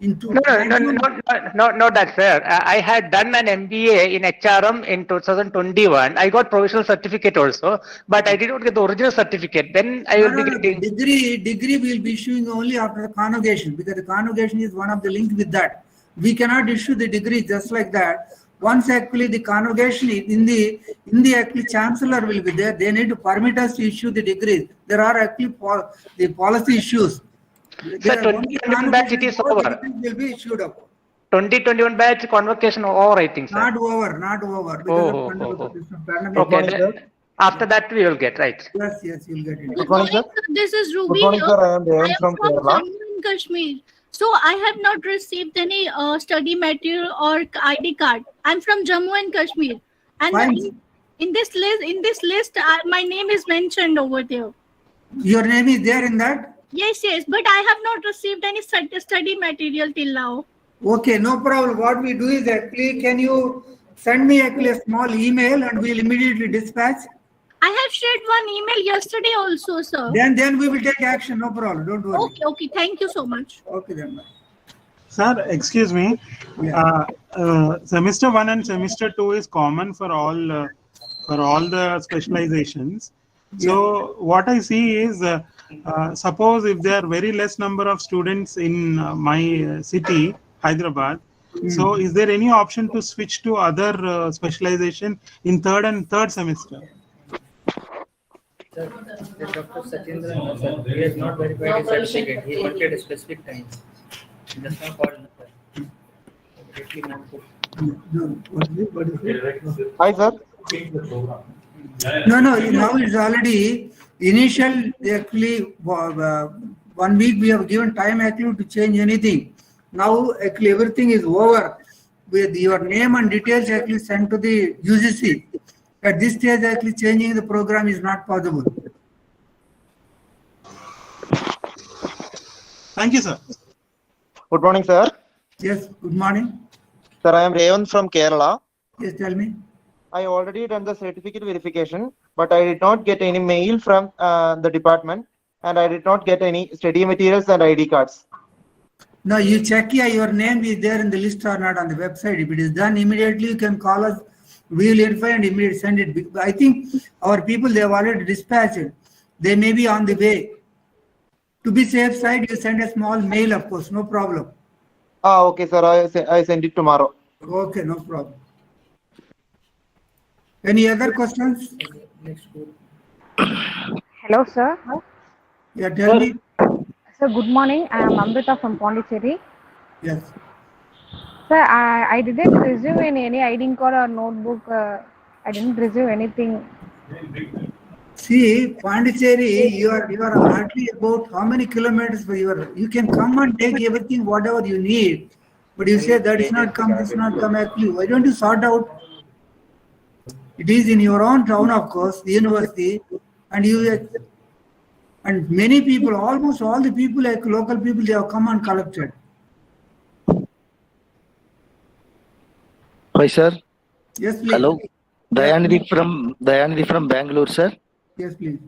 No, not that, sir. I had done an MBA in HRM in 2021. I got provisional certificate also, but I did not get the original certificate. Then I will be getting degree. Will be issuing only after the convocation, because the convocation is one of the link with that. We cannot issue the degree just like that. once actually the convocation in the actually chancellor will be there, they need to permit us to issue the degrees. There are actually the policy issues. Sir, 2021 batch it is over. Will be issued up. 2021 batch convocation over, I think, sir. Not over. Because Okay. After that we will get, right? Yes, you'll get it. Good morning, sir. This is Ruby. Good morning, sir. I am Devan from Kerala. Jammu and Kashmir. So I have not received any study material or ID card. I'm from Jammu and Kashmir, and in this list, my name is mentioned over there. Your name is there in that? Yes, but I have not received any study material till now. Okay, no problem. What we do is actually, can you send me actually a small email and we'll immediately dispatch? I have shared one email yesterday also, sir. Then we will take action. No problem. Don't worry. Okay. Thank you so much. Okay then. Sir, excuse me. Yeah. Semester 1 and semester 2 is common for all the specializations. So what I see is, suppose if there are very less number of students in my city, Hyderabad, so is there any option to switch to other specialization in third semester? Sir, Dr. Sachendra, no, sir, he has not verified his certificate. He wanted a specific time. He does not call. Hi, sir. No, now it's already initial. Actually, 1 week we have given time actually to change anything. Now actually everything is over. With your name and details actually sent to the UGC. At this stage, actually changing the program is not possible. Thank you, sir. Good morning, sir. Yes, good morning. Sir, I am Revan from Kerala. Yes, tell me. I already done the certificate verification, but I did not get any mail from the department, and I did not get any study materials and ID cards. No, you check your name is there in the list or not on the website. If it is done immediately, you can call us. We will verify and immediately send it. I think our people, they have already dispatched it. They may be on the way. To be safe side, you send a small mail, of course, no problem. Okay, sir. I send it tomorrow. Okay, no problem. Any other questions? Hello, sir. Yeah, tell me. Sir, good morning. I am Amrita from Pondicherry. Yes. Sir, I didn't receive any ID card or notebook. I didn't receive anything. See, Pondicherry, you are hardly about how many kilometers for you can come and take everything, whatever you need. But you say that is not come, this is not come actually. Why don't you sort out? It is in your own town, of course, the university, and many people, almost all the people, like local people, they have come and collected. Hi, sir. Yes, please. Hello. Dayanidhi from Bangalore, sir. Yes, please.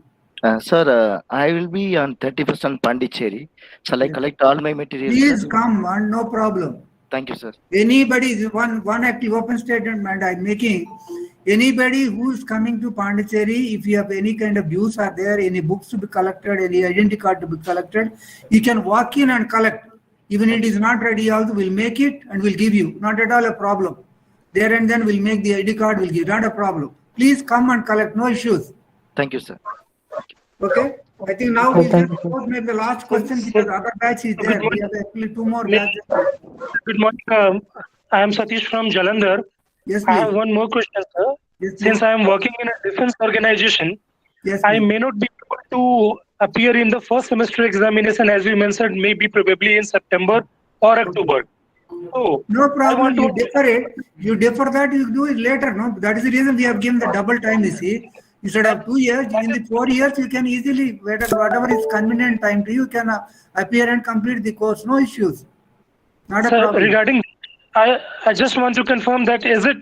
Sir, I will be on 31st on Pondicherry. Shall I collect all my materials? Please sir? come, and no problem. Thank you, sir. Anybody, one active open statement I'm making. Anybody who is coming to Pondicherry, if you have any kind of views are there, any books to be collected, any identity card to be collected, you can walk in and collect. Even if it is not ready, also we'll make it and we'll give you. Not at all a problem. There and then we'll make the ID card, we'll give, not a problem. Please come and collect, no issues. Thank you, sir. Okay? I think now we'll just maybe the last question because other batch is there. We have actually 2 more batches. Good morning. I am Satish from Jalandhar. Yes, I have one more question, sir. Yes, since I am working in a defense organization, yes, I may not be able to appear in the first semester examination as we mentioned, maybe probably in September or October. So, no problem. You defer it. You defer that. You do it later. No, that is the reason we have given the double time. You see, instead of 2 years, in the 4 years, you can easily whatever is convenient time to you can appear and complete the course. No issues. Not a problem. Regarding, I just want to confirm that is it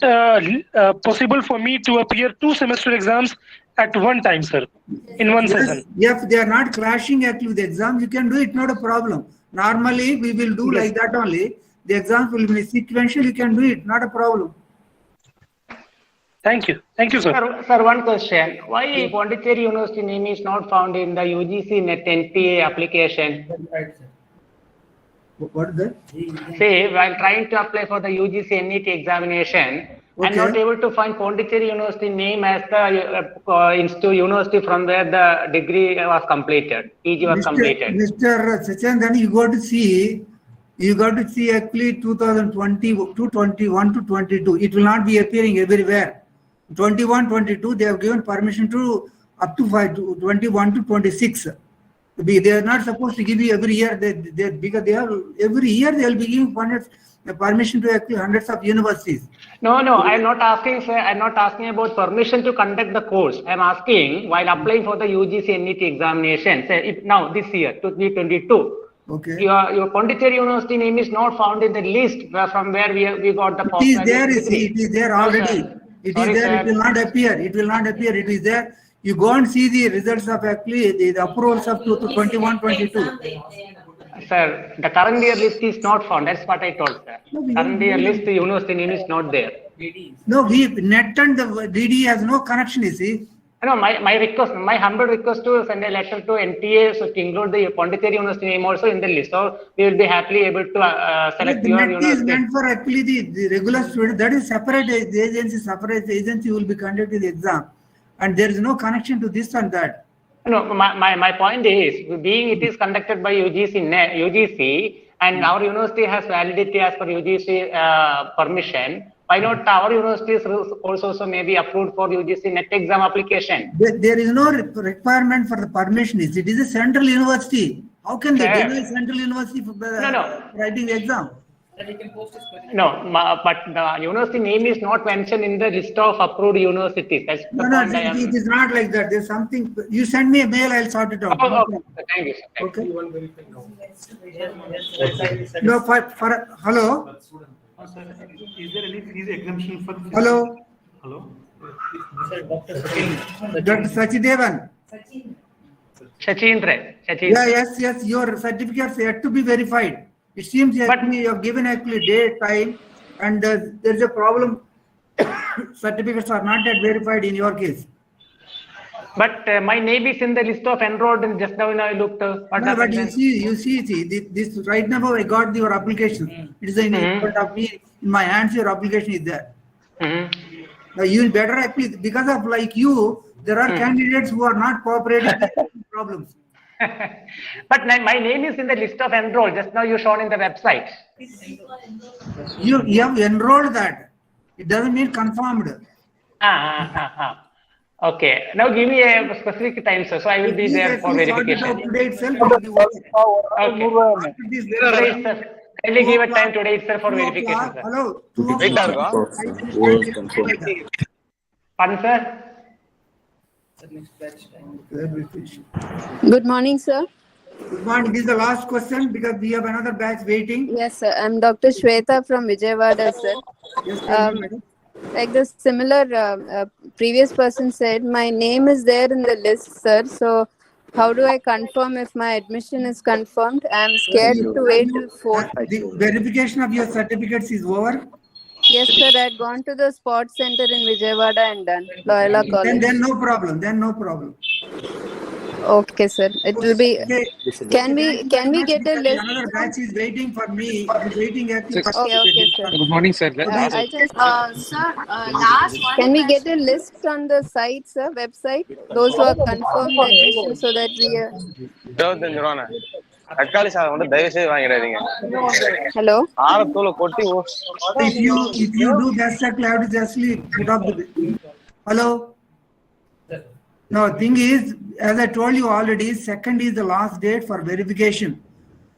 possible for me to appear 2 semester exams at one time, sir, in one session? If they are not clashing actually with the exam, you can do it. Not a problem. Normally, we will do like that only. The exams will be sequential. You can do it. Not a problem. Thank you. Thank you, sir. Sir, one question. Why Pondicherry University name is not found in the UGC NET NTA application? What is that? Say, while trying to apply for the UGC NET examination, I'm not able to find Pondicherry University name as the institute university from where the degree was completed, PG was completed. Mr. Sachin, you got to see actually 2020 to 21 to 22. It will not be appearing everywhere. 21, 22, they have given permission to up to 21 to 26. They are not supposed to give you every year. Because they have every year they will be giving permission to actually hundreds of universities. No, I'm not asking, sir. I'm not asking about permission to conduct the course. I'm asking while applying for the UGC NET examination. Say now this year, 2022. Okay. Your Pondicherry University name is not found in the list from where we got the. It is there. It is there already. It is there. It will not appear. It will not appear. It is there. You go and see the results of actually the approvals of 21, 22. Sir, the current year list is not found. That's what I told, sir. Current year list, the university name is not there. No, NET and the DD has no connection, you see. No, my request, my humble request to send a letter to NTA so to include the Pondicherry University name also in the list. So we will be happily able to select your NET university. is meant for actually the regular student. That is separate. The agency, separate agency will be conducting the exam, and there is no connection to this and that. No, my point is, being it is conducted by UGC, and our university has validity as per UGC permission. Why not our universities also may be approved for UGC NET exam application? There is no requirement for the permission. It is a central university. How can they deny central university for writing the exam? No, but the university name is not mentioned in the list of approved universities. That's the point it is not like that. There's something. You send me a mail, I'll sort it out. Okay. Thank you, sir. Okay. No, hello. Is there any fees exemption for? Hello. Hello. Dr. Sachidevan. Sachindra. Yeah, yes. Your certificates yet to be verified. It seems you have given actually date, time, and there is a problem. Certificates are not yet verified in your case. But my name is in the list of enrolled, and just now when I looked. No, but you see, this right now I got your application. It is in front of me, in my hands. Your application is there. Now you better actually, because of like you, there are candidates who are not cooperating with problems. But my name is in the list of enrolled. Just now you shown in the website. You have enrolled that. It doesn't mean confirmed. Okay. Now give me a specific time, sir. So I will be there for verification. Today itself. Okay. Today, sir. Kindly give a time today itself for verification, sir. Hello. Pardon, sir? Good morning, sir. Good morning. This is the last question because we have another batch waiting. Yes, sir. I'm Dr. Shweta from Vijayawada, sir. Yes, like the similar previous person said, my name is there in the list, sir. So how do I confirm if my admission is confirmed? I'm scared to wait till 4. The verification of your certificates is over. Yes, sir. I had gone to the sports center in Vijayawada and done. Loyola College. Then no problem. Okay, sir. It will be. Can we get a list? Another batch is waiting for me. I'm waiting at the Okay, sir. Good morning, sir. I just, sir, last one. Can we get a list on the site, sir, website? Those who are confirmed admission so that we. Hello. If you do that, exactly, I have to just put up the. Hello. No, thing is, as I told you already, 2nd is the last date for verification.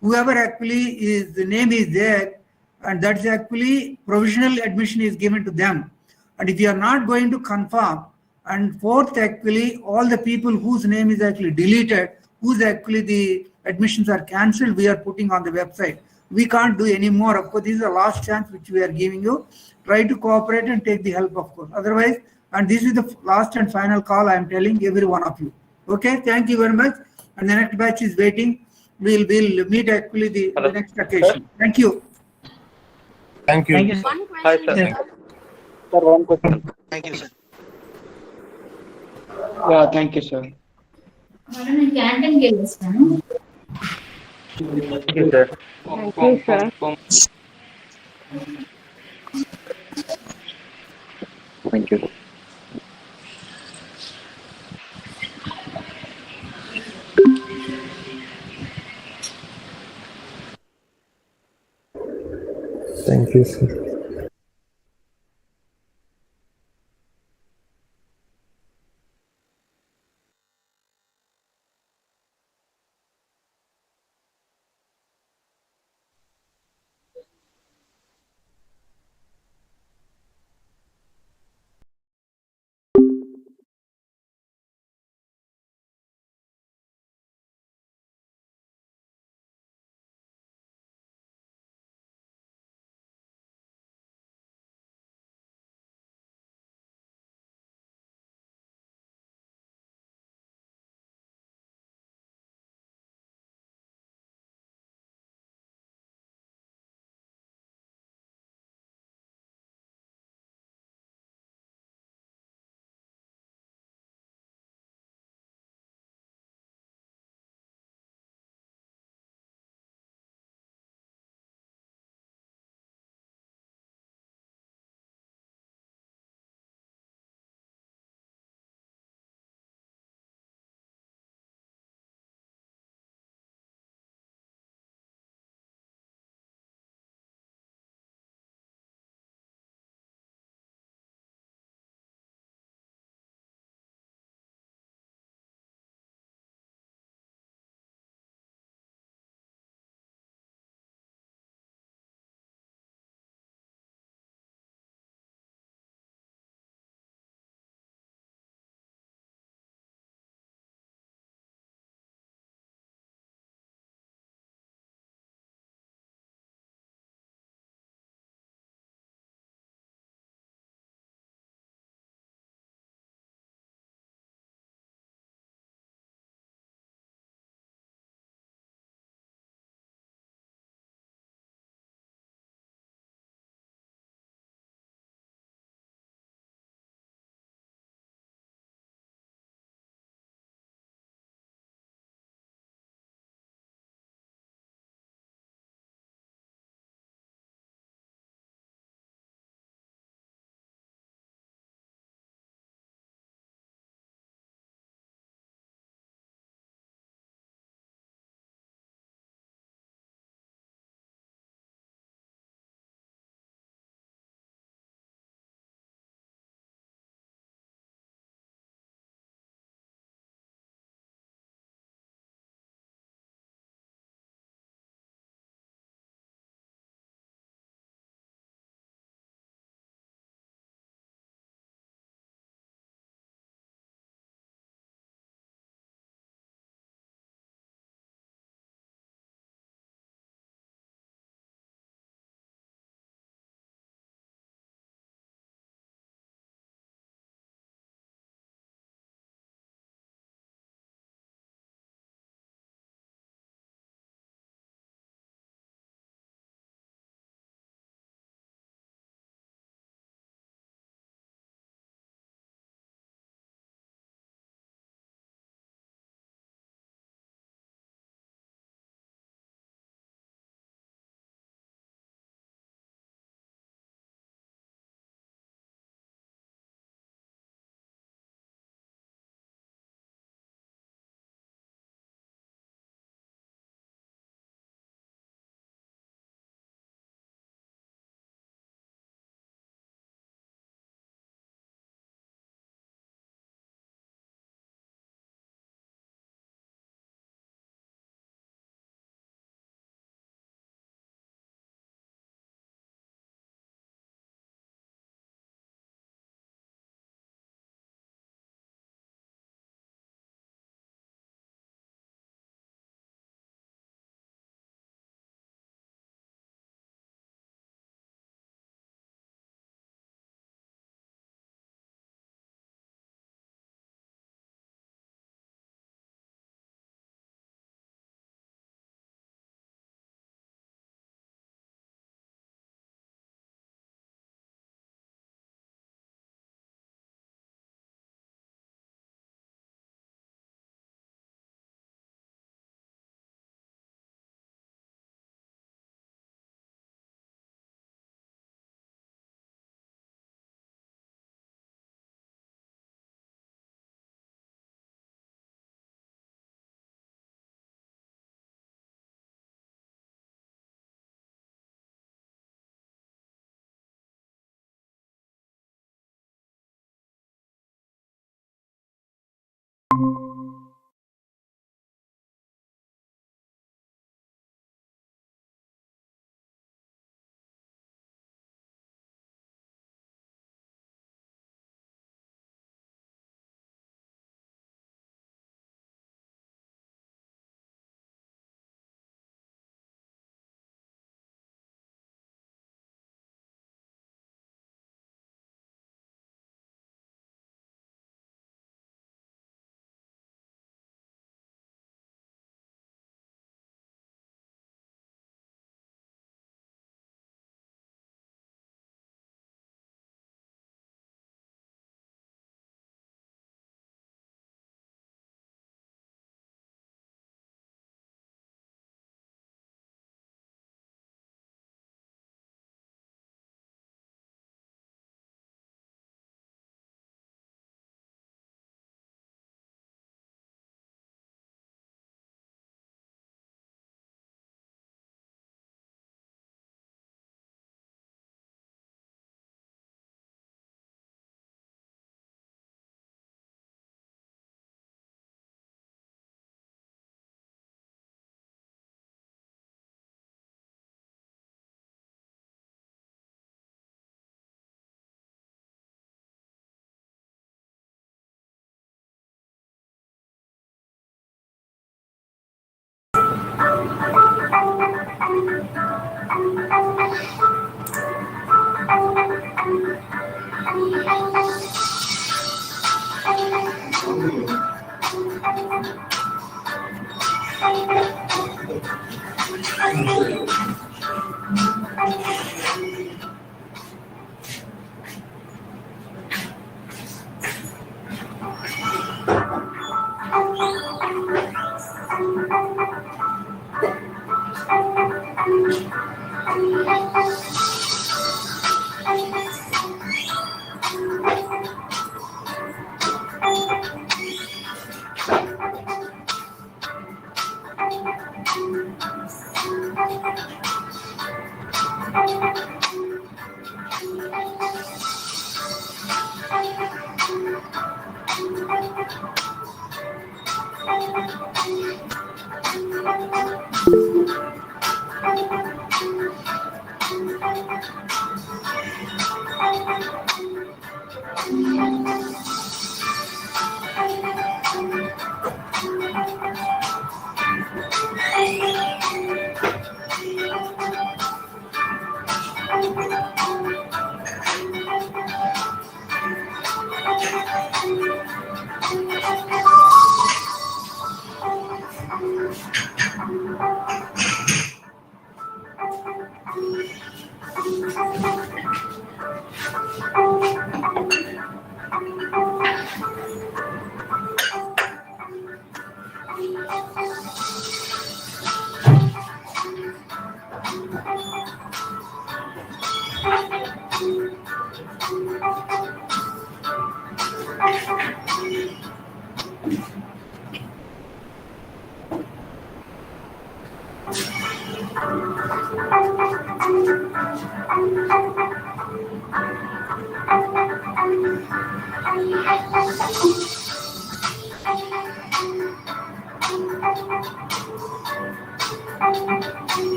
Whoever actually the name is there, and that's actually provisional admission is given to them. And if you are not going to confirm, and 4th actually all the people whose name is actually deleted, whose actually the admissions are cancelled, we are putting on the website. We can't do any more. Of course, this is the last chance which we are giving you. Try to cooperate and take the help, of course. Otherwise, and this is the last and final call I am telling every one of you. Okay, thank you very much. And the next batch is waiting. We'll meet actually the next occasion. Thank you. Thank you. Thank you. One question. Hi, sir. Sir, one question. Thank you, sir. Yeah, thank you, sir. Thank you, sir. Thank you, sir. Thank you. Thank you, sir.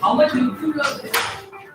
How much YouTube are there?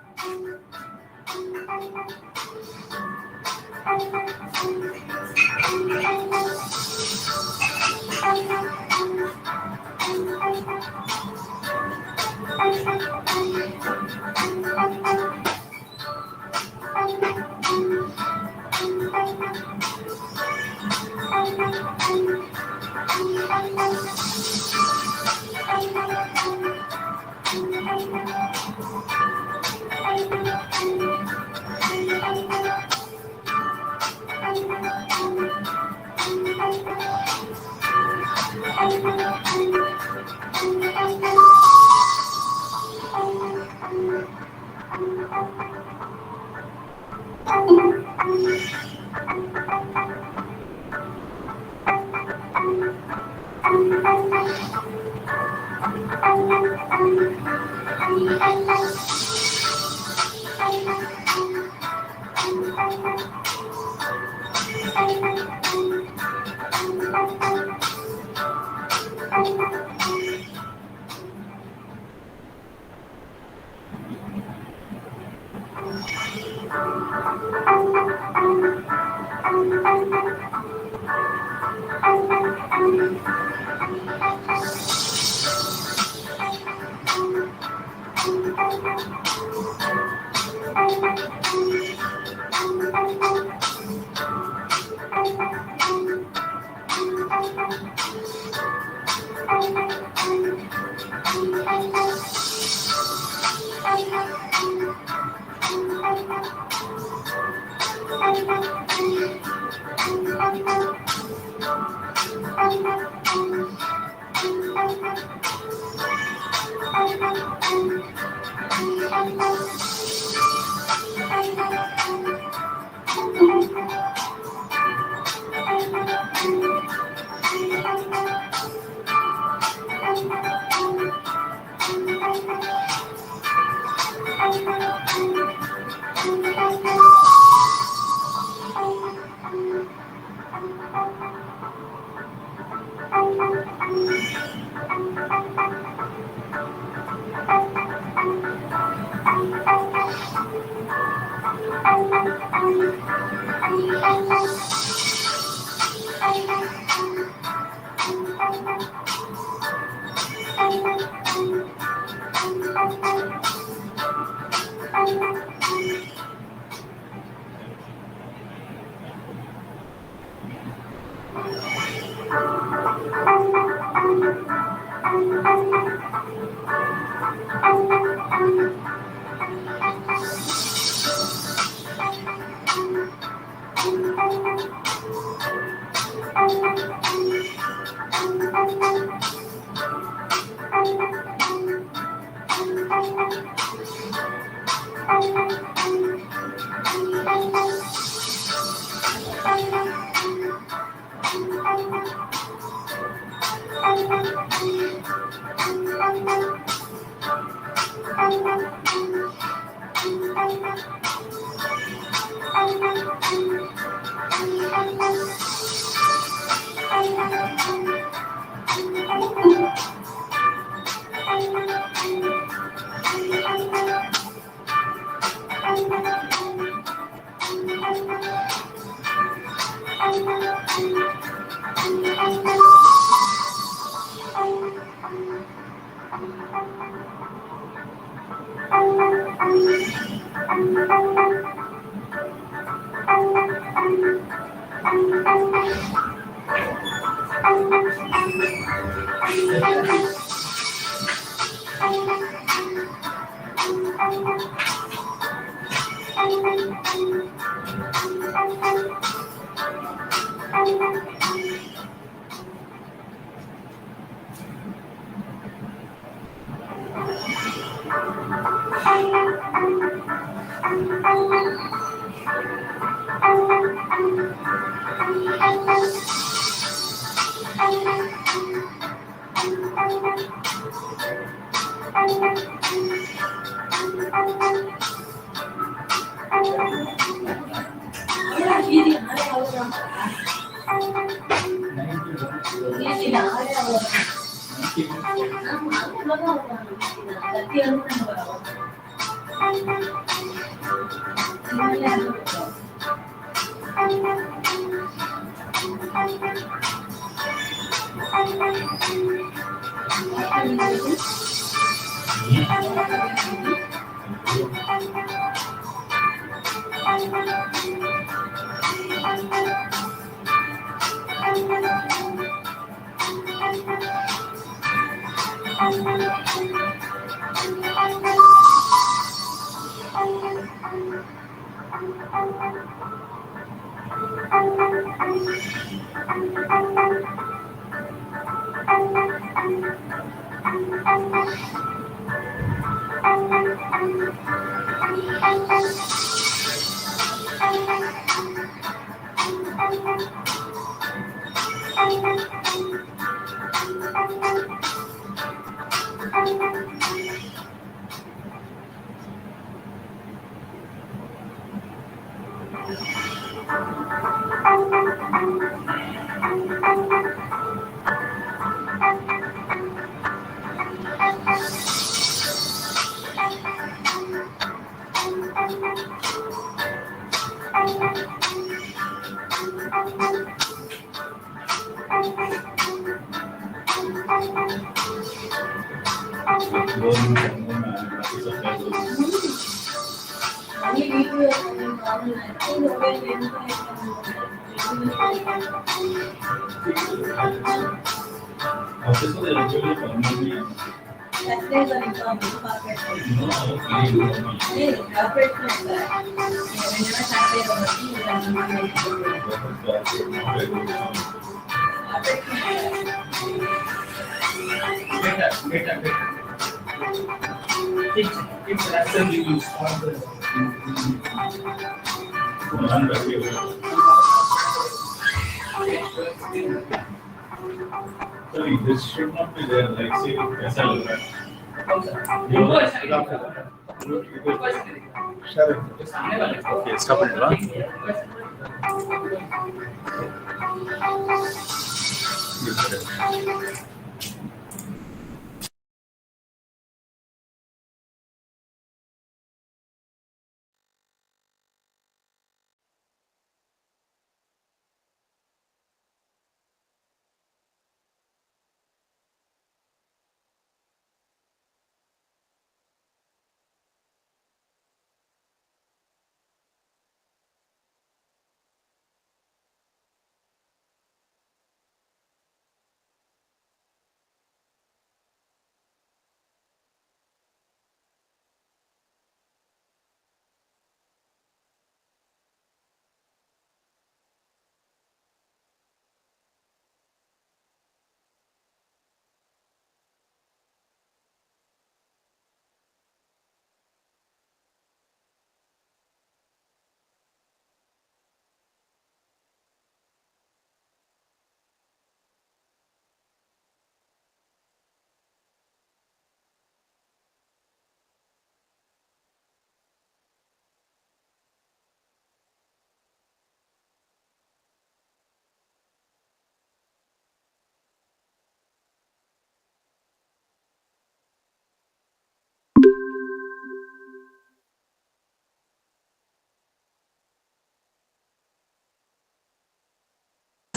Sorry, this should not be there, like say SL. Okay, stop it, huh?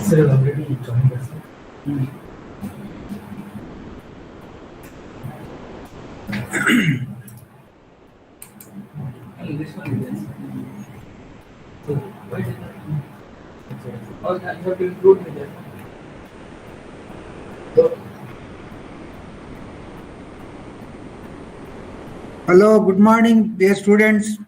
Sir, already joined us. This one is this. So, why is it not? Oh, I have to include me there. Hello, good morning, dear students.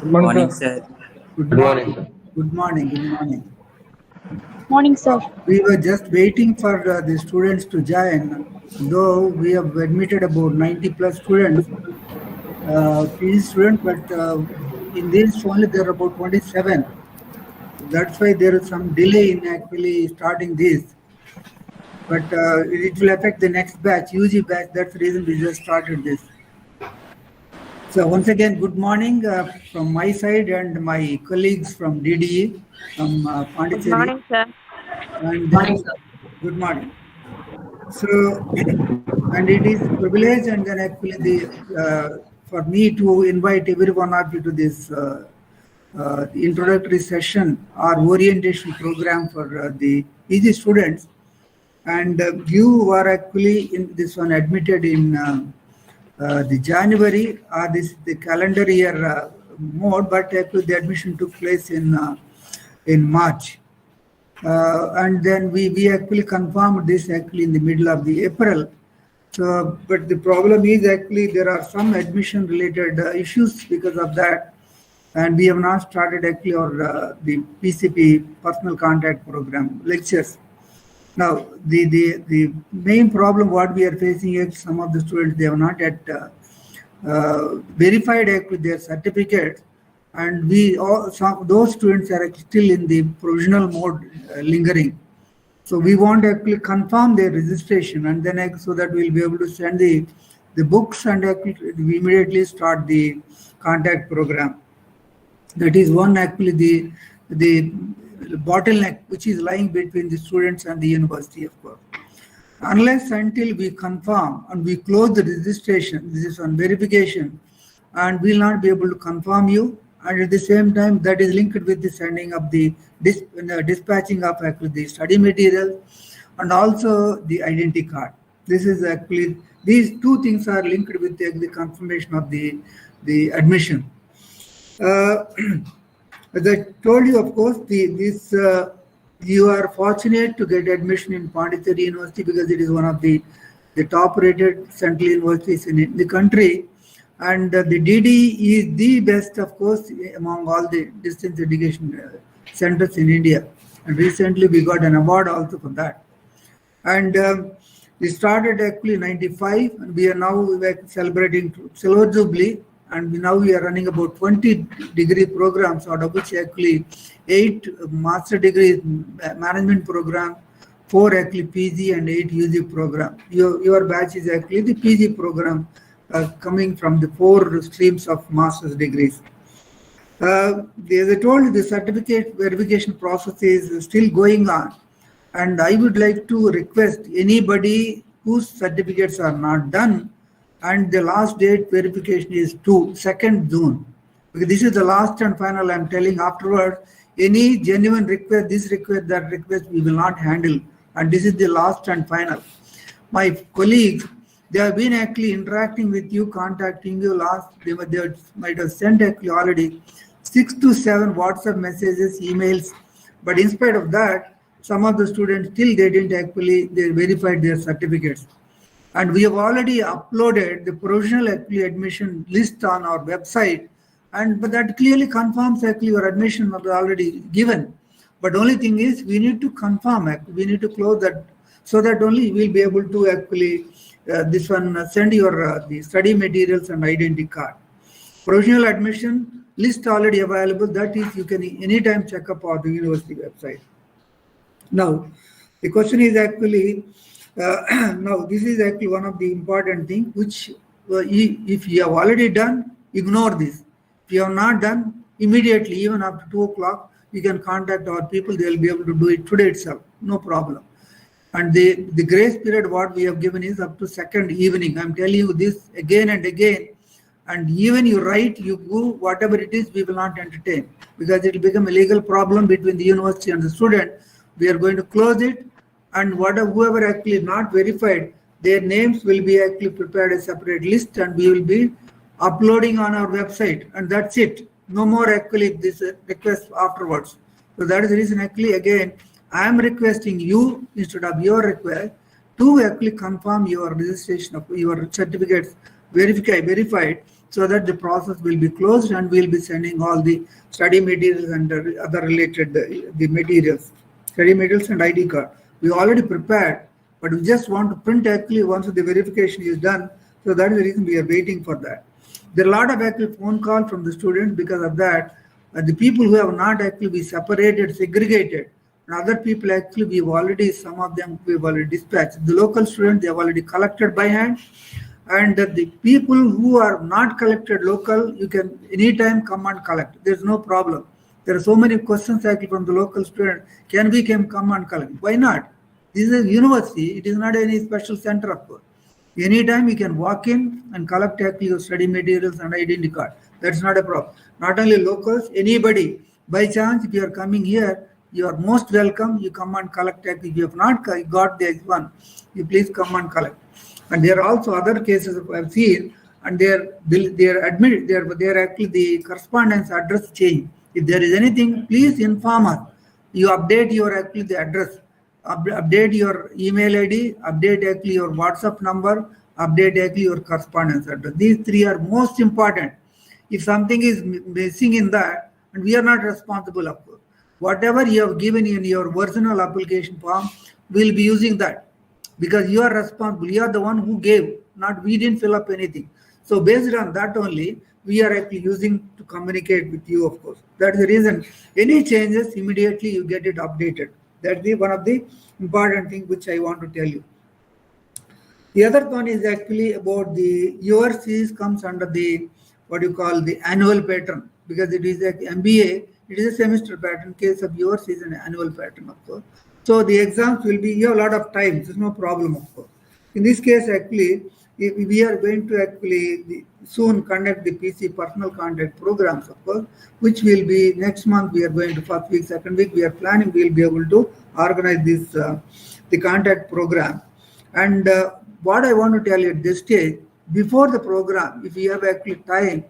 Good morning, sir. Good Good morning. morning, sir. Good morning. Good morning. Morning, sir. We were just waiting for the students to join. Though we have admitted about 90 plus students, PG students, but in this only there are about 27. That's why there is some delay in actually starting this. But it will affect the next batch, UG batch. That's the reason we just started this. So once again, good morning from my side and my colleagues from DDE, from Pondicherry. Good morning, sir. And then, good morning. So, and it is a privilege and then actually for me to invite every one of you to this introductory session or orientation program for the PG students. And you were actually in this one admitted in the January or the calendar year mode, but actually the admission took place in March. And then we actually confirmed this actually in the middle of the April. So, but the problem is actually there are some admission related issues because of that. And we have not started actually our the PCP personal contact program lectures. Now, the main problem what we are facing is some of the students, they have not yet verified actually their certificates, and those students are still in the provisional mode lingering. So we want to actually confirm their registration, and then so that we'll be able to send the books and actually we immediately start the contact program. That is one actually the bottleneck which is lying between the students and the university, of course. Unless until we confirm and we close the registration, this is on verification, and we'll not be able to confirm you. And at the same time, that is linked with the sending of the dispatching of actually the study material and also the identity card. This is actually, these two things are linked with the confirmation of the admission. As I told you, of course, you are fortunate to get admission in Pondicherry University because it is one of the the top-rated central universities in the country. And the DD is the best, of course, among all the distance education centers in India. And recently we got an award also for that. And we started actually in 95, and we are now celebrating Silver Jubilee, and now we are running about 20 degree programs, out of which actually 8 master degree management program, 4 actually PG and 8 UG program. Your batch is actually the PG program coming from the 4 streams of master's degrees. As I told you, the certificate verification process is still going on. And I would like to request anybody whose certificates are not done, and the last date verification is 2nd June. Because this is the last and final, I'm telling afterwards, any genuine request, this request, that request, we will not handle. And this is the last and final. My colleagues, they have been actually interacting with you, contacting you they might have sent actually already 6 to 7 WhatsApp messages, emails. But in spite of that, some of the students still they didn't actually they verified their certificates. And we have already uploaded the provisional actually admission list on our website, but that clearly confirms actually your admission was already given. But only thing is we need to confirm, we need to close that, so that only we'll be able to actually send your the study materials and identity card. Provisional admission list already available. That is, you can anytime check up on the university website. Now, the question is actually, now this is actually one of the important things which if you have already done, ignore this. If you have not done, immediately, even after 2 o'clock, you can contact our people. They will be able to do it today itself, no problem. And the grace period what we have given is up to 2nd evening. I'm telling you this again and again. And even you write, you go, whatever it is, we will not entertain, because it will become a legal problem between the university and the student. We are going to close it, and whoever actually not verified, their names will be actually prepared a separate list, and we will be uploading on our website, and that's it. No more actually this request afterwards. So that is the reason actually again I am requesting you instead of your request to actually confirm your registration of your certificates verified, so that the process will be closed and we will be sending all the study materials and other related the materials. Study materials and ID card. We already prepared, but we just want to print actually once the verification is done. So that is the reason we are waiting for that. There are a lot of actually phone calls from the students because of that. The people who have not actually been separated, segregated, and other people actually some of them we've already dispatched. The local students, they have already collected by hand. And the people who are not collected local, you can anytime come and collect. There's no problem. There are so many questions actually from the local student. Can we come and collect? Why not? This is a university. It is not any special center, of course. Anytime you can walk in and collect actually your study materials and identity card. That's not a problem. Not only locals, anybody. By chance, if you are coming here, you are most welcome. You come and collect. If you have not got this one, you please come and collect. And there are also other cases I've seen, and they are actually the correspondence address change. If there is anything, please inform us. You update your actually the address, update your email ID, update actually your WhatsApp number, update actually your correspondence address. These 3 are most important. If something is missing in that, and we are not responsible, of course. Whatever you have given in your original application form, we'll be using that. Because you are responsible, you are the one who gave, not we didn't fill up anything. So based on that only, we are actually using to communicate with you, of course. That is the reason. Any changes, immediately you get it updated. That's one of the important things which I want to tell you. The other one is actually about your fees comes under the, what you call the annual pattern, because it is like MBA, it is a semester pattern. Case of yours is an annual pattern, of course. So the exams will be, you have a lot of time, there's no problem, of course. In this case, actually, we are going to actually soon conduct the PC personal contact programs, of course, which will be next month. We are going to first week, second week, we are planning, we will be able to organize this, the contact program. And what I want to tell you at this stage, before the program, if you have actually time,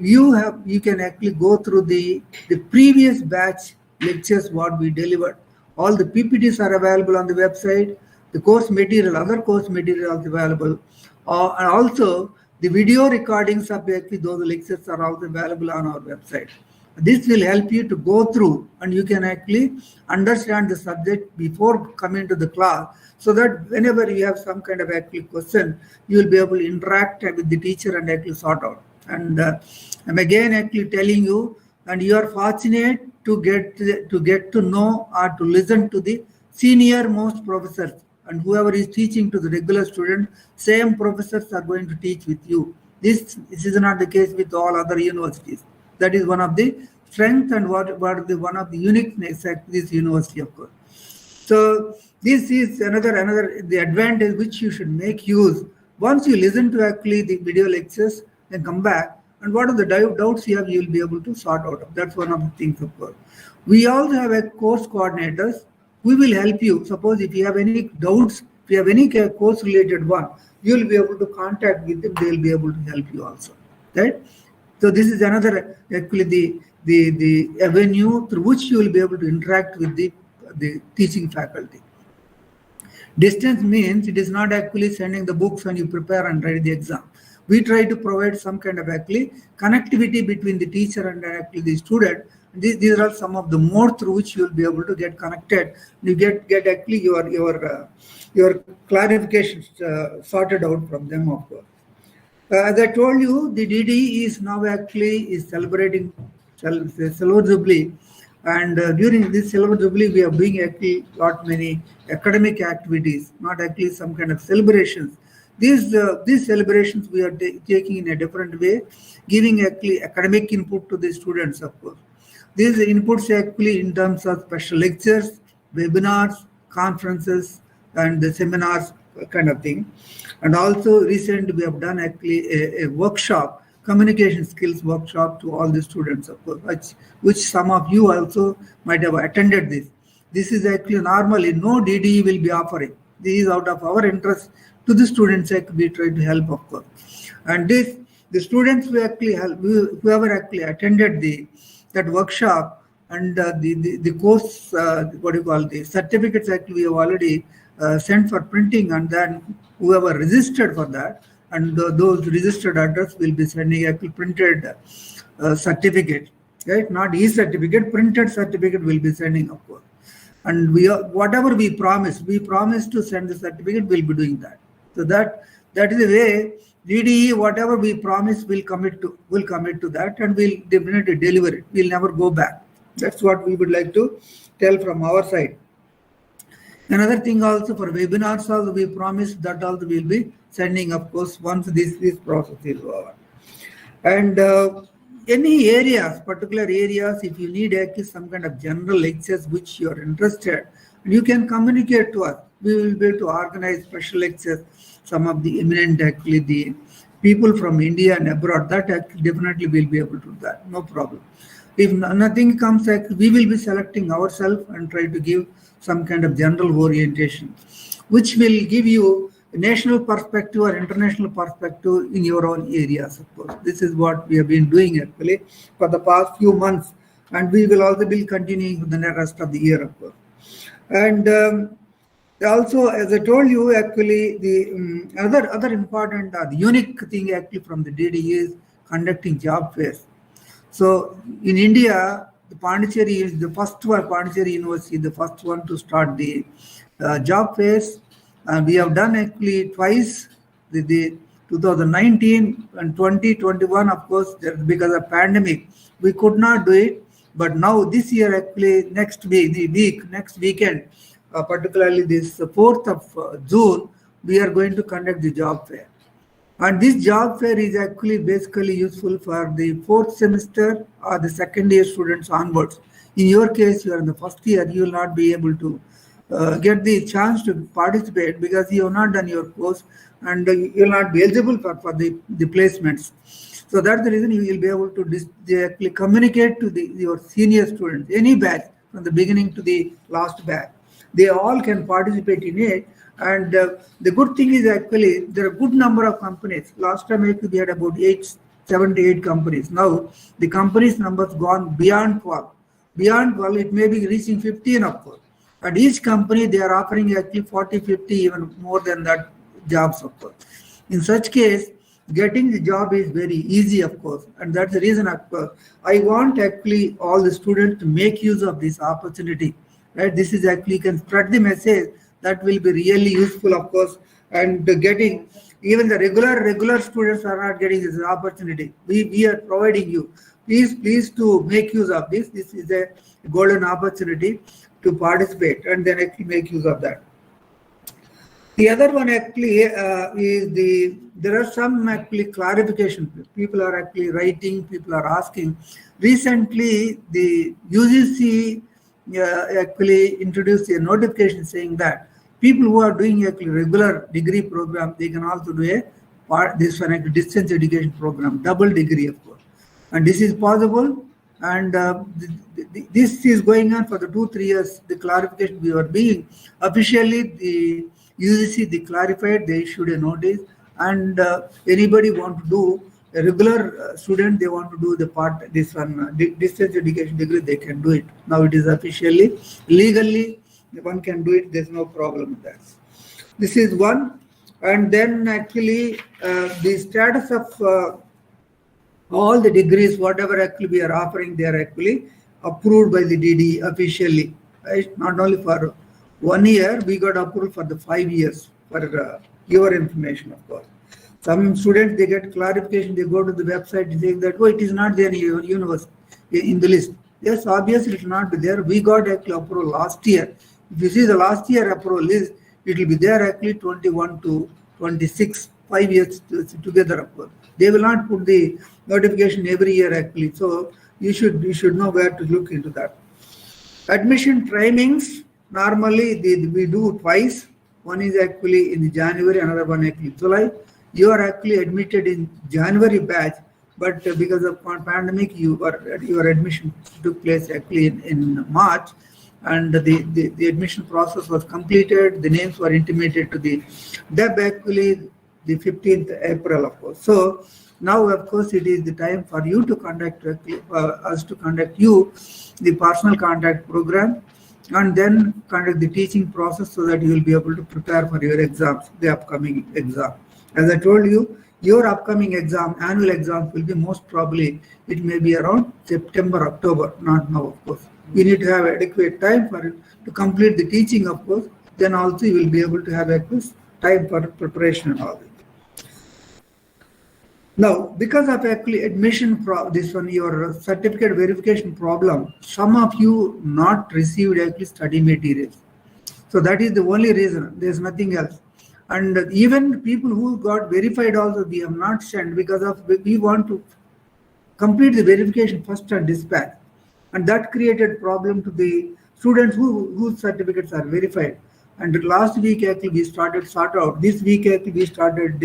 you can actually go through the previous batch lectures, what we delivered. All the PPTs are available on the website. the course material, other course material is available. And also, the video recordings of actually those lectures are also available on our website. This will help you to go through and you can actually understand the subject before coming to the class, so that whenever you have some kind of actually question, you will be able to interact with the teacher and actually sort out. And I'm again actually telling you, and you are fortunate to get to know or to listen to the senior most professors, and whoever is teaching to the regular student, same professors are going to teach with you. This is not the case with all other universities. That is one of the strengths and one of the uniqueness at this university, of course. So this is another the advantage which you should make use. Once you listen to actually the video lectures, then come back, and what are the doubts you have, you will be able to sort out. That's one of the things, of course. We also have a course coordinators who will help you. Suppose if you have any doubts, if you have any course related one, you will be able to contact with them. They will be able to help you also, right? So this is another actually the avenue through which you will be able to interact with the teaching faculty. Distance means it is not actually sending the books and you prepare and write the exam. We try to provide some kind of actually connectivity between the teacher and actually the student. These are some of the mode through which you will be able to get connected. You get actually your clarifications sorted out from them, of course. As I told you, the DDE is now actually celebrating Silver Jubilee, and during this Silver Jubilee, we are doing actually lot many academic activities, not actually some kind of celebrations. These celebrations we are taking in a different way, giving actually academic input to the students, of course. These inputs actually in terms of special lectures, webinars, conferences, and the seminars kind of thing. And also recently we have done actually a workshop, communication skills workshop to all the students, of course, which some of you also might have attended this. This is actually normally no DDE will be offering. This is out of our interest to the students, we try to help, of course. And the students who actually help, whoever actually attended that workshop and the course, the certificates actually we have already sent for printing, and then whoever registered for that, and those registered address will be sending actually printed certificate, right? Not e-certificate, printed certificate will be sending, of course. And whatever we promise to send the certificate, we'll be doing that. So that is the way DDE, whatever we promise, we'll commit to that, and we'll definitely deliver it. We'll never go back. That's what we would like to tell from our side. Another thing also, for webinars also we promise that also we'll be sending, of course, once this process is over. And any areas, particular areas, if you need actually some kind of general lectures which you are interested, you can communicate to us. We will be able to organize special lectures. Some of the eminent actually the people from India and abroad, that actually definitely will be able to do that, no problem. If nothing comes, we will be selecting ourselves and try to give some kind of general orientation, which will give you a national perspective or international perspective in your own areas, of course. This is what we have been doing actually for the past few months, and we will also be continuing for the rest of the year, of course. And also, as I told you, actually, the other important, the unique thing actually from the DDE is conducting job fairs. So in India, the Pondicherry is the first one, Pondicherry University, the first one to start the job fairs. We have done actually twice, the 2019 and 2021, of course, because of pandemic, we could not do it. But now this year, actually, next weekend, particularly this 4th of June, we are going to conduct the job fair. And this job fair is actually basically useful for the 4th semester or the second year students onwards. In your case, you are in the first year, you will not be able to get the chance to participate because you have not done your course, and you will not be eligible for the placements. So that's the reason you will be able to actually communicate to your senior students, any batch from the beginning to the last batch. They all can participate in it. And the good thing is actually there are a good number of companies. Last time we had about 7 to 8 companies. Now the companies numbers gone beyond 12. Beyond 12, it may be reaching 15, of course. At each company, they are offering actually 40, 50, even more than that jobs, of course. In such case, getting the job is very easy, of course, and that's the reason, of course, I want actually all the students to make use of this opportunity. Right? This is actually, you can spread the message that will be really useful, of course, and getting even the regular students are not getting this opportunity. We are providing you. Please to make use of this. This is a golden opportunity to participate and then actually make use of that. The other one actually is there are some actually clarification. People are actually writing, people are asking. Recently, the UGC actually introduced a notification saying that people who are doing actually regular degree program, they can also do this one actually distance education program, double degree, of course. And this is possible, and this is going on for the 2-3 years. The clarification we are being officially, the UGC they clarified, they issued a notice, and anybody want to do a regular student, they want to do the part this one distance education degree, they can do it. Now it is officially legally one can do it. There's no problem with that. This is one, and then actually the status of all the degrees, whatever actually we are offering, they are actually approved by the DD officially. Right? Not only for 1 year, we got approved for the 5 years for your information, of course. Some students, they get clarification, they go to the website saying that, oh, it is not there in your university in the list. Yes, obviously it will not be there. We got actually approval last year. If you see the last year approval list, it will be there actually 21 to 26, 5 years together, of course. They will not put the notification every year actually. So you should know where to look into that. Admission trainings, normally we do twice. One is actually in January, another one actually July. You are actually admitted in January batch, but because of pandemic, your admission took place actually in March, and the admission process was completed. The names were intimated to the DEB actually the 15th April, of course. So now, of course, it is the time for you to conduct us to conduct you the personal contact program, and then conduct the teaching process so that you will be able to prepare for your exams, the upcoming exam. As I told you, your upcoming exam, annual exam, will be most probably, it may be around September, October, not now, of course. You need to have adequate time for it to complete the teaching, of course. Then also you will be able to have adequate time for preparation and all that. Now, because of actually admission, this one, your certificate verification problem, some of you not received actually study materials. So that is the only reason. There's nothing else. And even people who got verified also, we have not sent because of we want to complete the verification first and dispatch. And that created problem to the students whose certificates are verified. And last week actually we started sort out. This week actually we started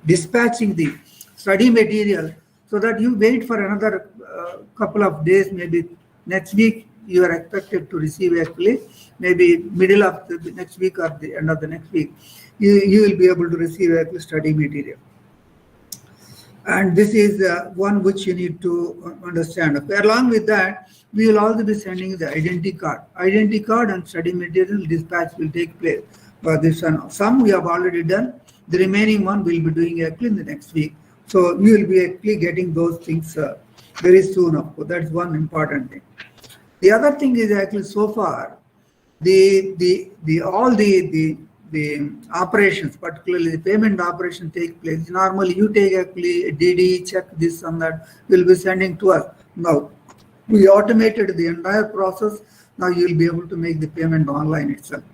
dispatching the study material, so that you wait for another couple of days, maybe next week you are expected to receive actually, maybe middle of the next week or the end of the next week, you will be able to receive actually study material. And this is one which you need to understand. Okay. Along with that, we will also be sending the identity card. Identity card and study material dispatch will take place for this one. Some we have already done. The remaining one we'll be doing actually in the next week. So you will be actually getting those things very soon. Of course, that's one important thing. The other thing is actually so far, all the operations, particularly the payment operation, take place. Normally, you take actually a DD, check this and that, will be sending to us. Now, we automated the entire process. Now you will be able to make the payment online itself.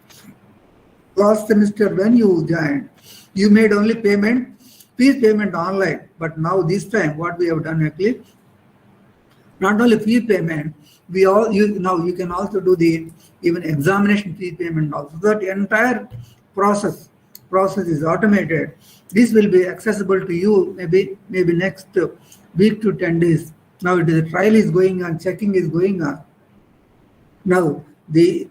Last semester when you joined, you made only fees payment online. But now this time, what we have done actually, not only fee payment, now you can also do the even examination fee payment also. That entire process is automated. This will be accessible to you maybe next week to 10 days. Now the trial is going on, checking is going on. Now the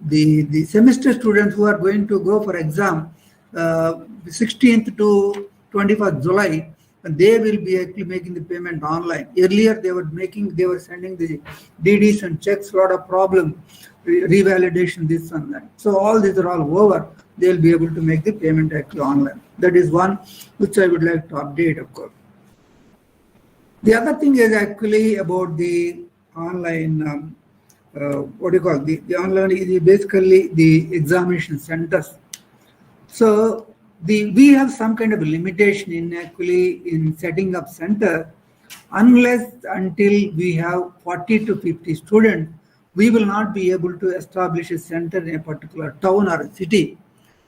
semester students who are going to go for exam 16th to 21st July, and they will be actually making the payment online. Earlier, they were sending the DDs and checks, a lot of problem, revalidation, this and that. So all these are all over. They'll be able to make the payment actually online. That is one which I would like to update, of course. The other thing is actually about the online, the online is basically the examination centers. So we have some kind of a limitation in setting up center, unless until we have 40 to 50 students, we will not be able to establish a center in a particular town or a city.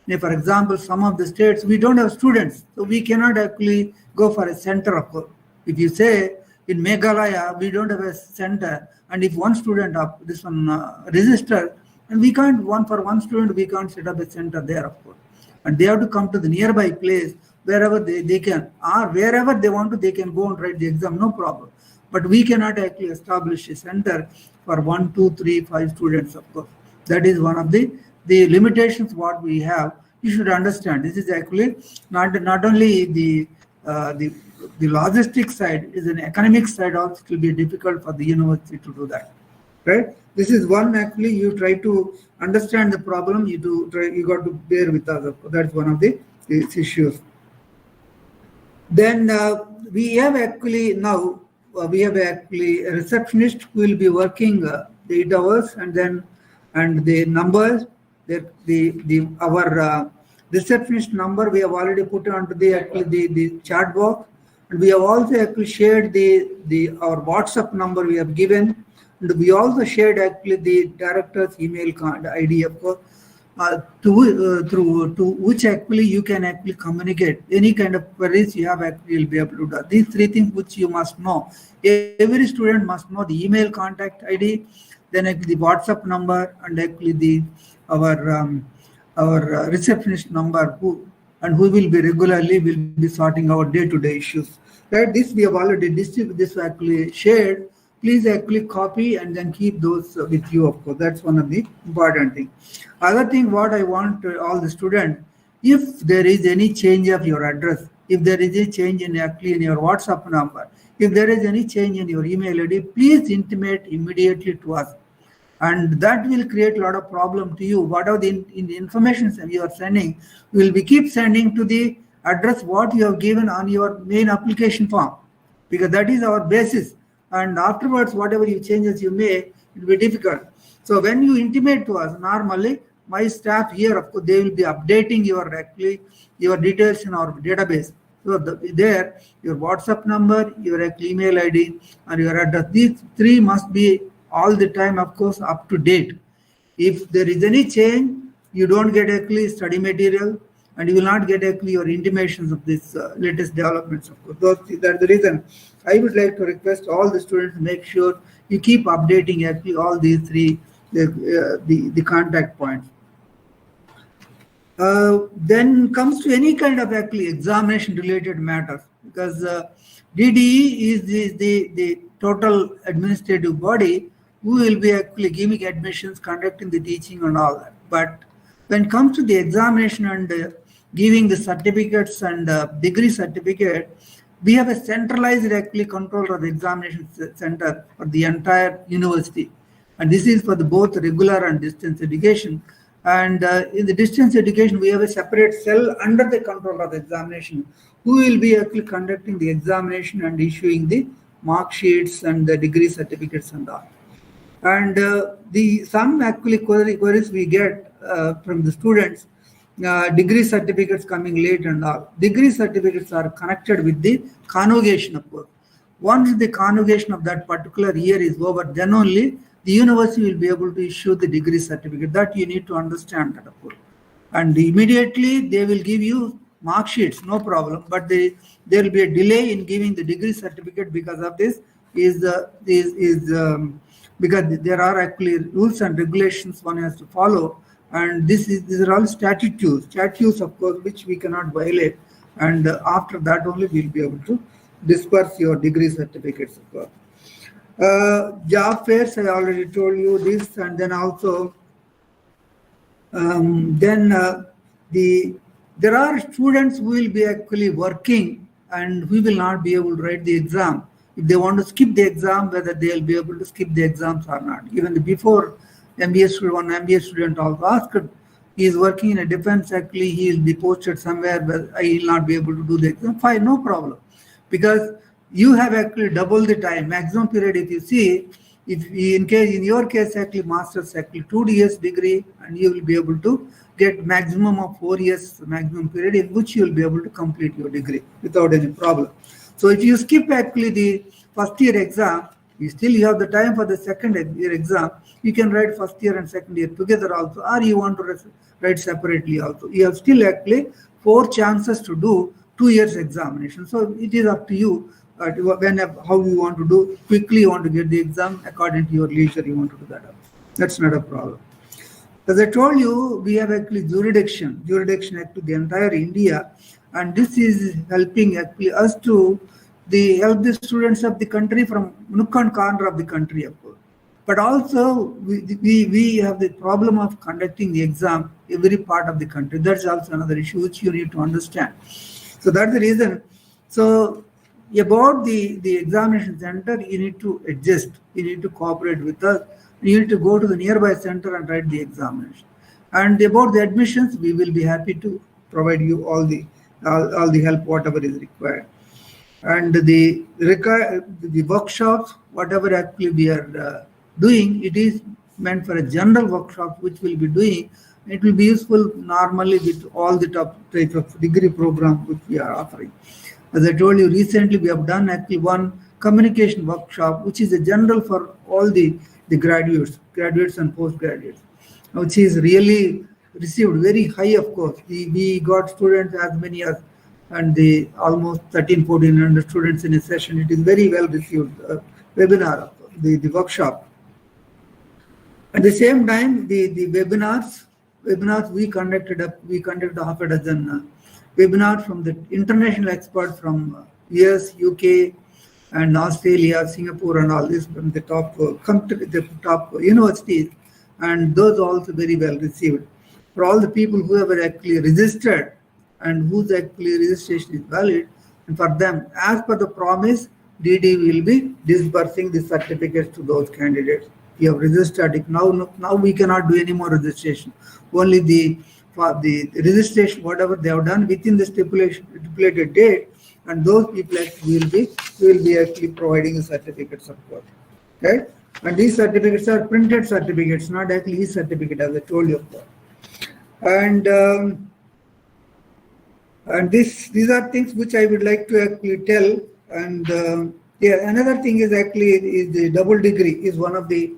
Now, for example, some of the states, we don't have students, so we cannot actually go for a center of course. If you say in Meghalaya, we don't have a center, and if one student of this one register, and we can't, for one student, we can't set up a center there, of course. And they have to come to the nearby place, wherever they can, or wherever they want to, they can go and write the exam, no problem. But we cannot actually establish a center for 1, 2, 3, 5 students, of course. That is one of the limitations what we have. You should understand, this is actually not only the logistics side, is an economic side also. It will be difficult for the university to do that, right? This is one actually, you try to understand the problem, you got to bear with us. That's one of the issues. Then we have actually now, we have actually a receptionist who will be working the 8 hours, and the numbers, our receptionist number we have already put onto the chat box, and we have also actually shared our WhatsApp number we have given, and we also shared actually the director's email ID, of course, to which actually you can actually communicate any kind of queries you have. Actually, you'll be able to do these 3 things which you must know. Every student must know the email contact ID, then actually the WhatsApp number, and actually our receptionist number, who will be regularly will be sorting our day-to-day issues. Right? This we have already this actually shared. Please actually copy and then keep those with you, of course. That's one of the important things. Other thing what I want all the students, if there is any change of your address, if there is a change in your WhatsApp number, if there is any change in your email ID, please intimate immediately to us. And that will create a lot of problem to you. Whatever the information you are sending, we will keep sending to the address what you have given on your main application form, because that is our basis. And afterwards, whatever you changes you make, it will be difficult. So when you intimate to us, normally my staff here, of course, they will be updating your details in our database. So there, your WhatsApp number, your email ID, and your address, these 3 must be all the time, of course, up to date. If there is any change, you don't get actually study material, and you will not get actually your intimations of this latest developments. Of course, that's the reason I would like to request all the students to make sure you keep updating actually all these 3 the contact points. Then comes to any kind of actually examination related matters, because DDE is the total administrative body who will be actually giving admissions, conducting the teaching and all that. But when it comes to the examination and giving the certificates and degree certificate, we have a centralized actually control of the examination center for the entire university. And this is for both regular and distance education. And in the distance education, we have a separate cell under the control of the examination who will be actually conducting the examination and issuing the mark sheets and the degree certificates and all. And some actually queries we get from the students, degree certificates coming late and all. Degree certificates are connected with the convocation, of course. Once the convocation of that particular year is over, then only the university will be able to issue the degree certificate. That you need to understand that, of course. And immediately they will give you mark sheets, no problem. But there will be a delay in giving the degree certificate because of this. Because there are actually rules and regulations one has to follow, and these are all statutes, of course, which we cannot violate. And after that only we'll be able to disperse your degree certificates, of course. Job fairs, I already told you this, and then also there are students who will be actually working and we will not be able to write the exam. If they want to skip the exam, whether they will be able to skip the exams or not. Even before MBA student, one MBA student also asked, he is working in a defense, actually he will be posted somewhere where I will not be able to do the exam. Fine, no problem. Because you have actually double the time, maximum period. If you see, if in your case actually master's actually 2 years degree, and you will be able to get maximum of 4 years maximum period in which you will be able to complete your degree without any problem. So if you skip actually the first year exam, you have the time for the second year exam. You can write first year and second year together also, or you want to write separately also. You have still actually 4 chances to do 2 years examination. So it is up to you how you want to do. Quickly you want to get the exam, according to your leisure you want to do that. That's not a problem. As I told you, we have actually jurisdiction actually the entire India, and this is helping actually us to help the students of the country from nook and corner of the country, of course. But also we have the problem of conducting the exam every part of the country. That's also another issue which you need to understand. So that's the reason. So about the examination center, you need to adjust. You need to cooperate with us. You need to go to the nearby center and write the examination. And about the admissions, we will be happy to provide you all the help, whatever is required. And the workshops, whatever actually we are doing, it is meant for a general workshop which we'll be doing. It will be useful normally with all the top types of degree program which we are offering. As I told you, recently we have done actually one communication workshop, which is a general for all the graduates and postgraduates, which is really received very high, of course. We got students as many as, and the almost 1,400 students in a session. It is very well received webinar, the workshop. At the same time, the webinars we conducted half a dozen webinars from the international experts from US, UK, and Australia, Singapore, and all this from the top universities, and those also very well received. For all the people who have actually registered and whose actually registration is valid, and for them, as per the promise, DD will be disbursing the certificates to those candidates. You have registered. Now we cannot do any more registration. Only the registration, whatever they have done within the stipulated date, and those people actually will be actually providing the certificates, of course. Right? And these certificates are printed certificates, not actually e-certificate, as I told you, of course. And these are things which I would like to actually tell. And another thing is actually the double degree is one of the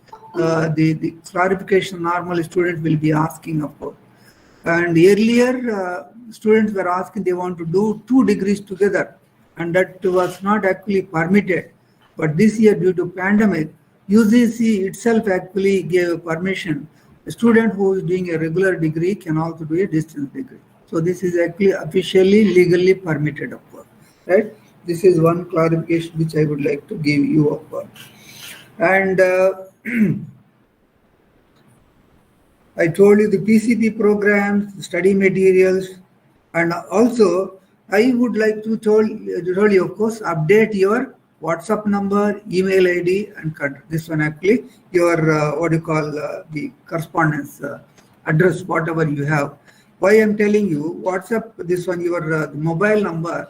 clarification normally students will be asking, of course. And earlier students were asking they want to do 2 degrees together, and that was not actually permitted. But this year, due to pandemic, UGC itself actually gave permission. A student who is doing a regular degree can also do a distance degree. So this is actually officially legally permitted, of course. Right? This is one clarification which I would like to give you, of course. And I told you the PCP programs, the study materials, and also I would like to tell you, of course, update your WhatsApp number, email ID, and this one actually your the correspondence address, whatever you have. Why I'm telling you WhatsApp, this one your mobile number,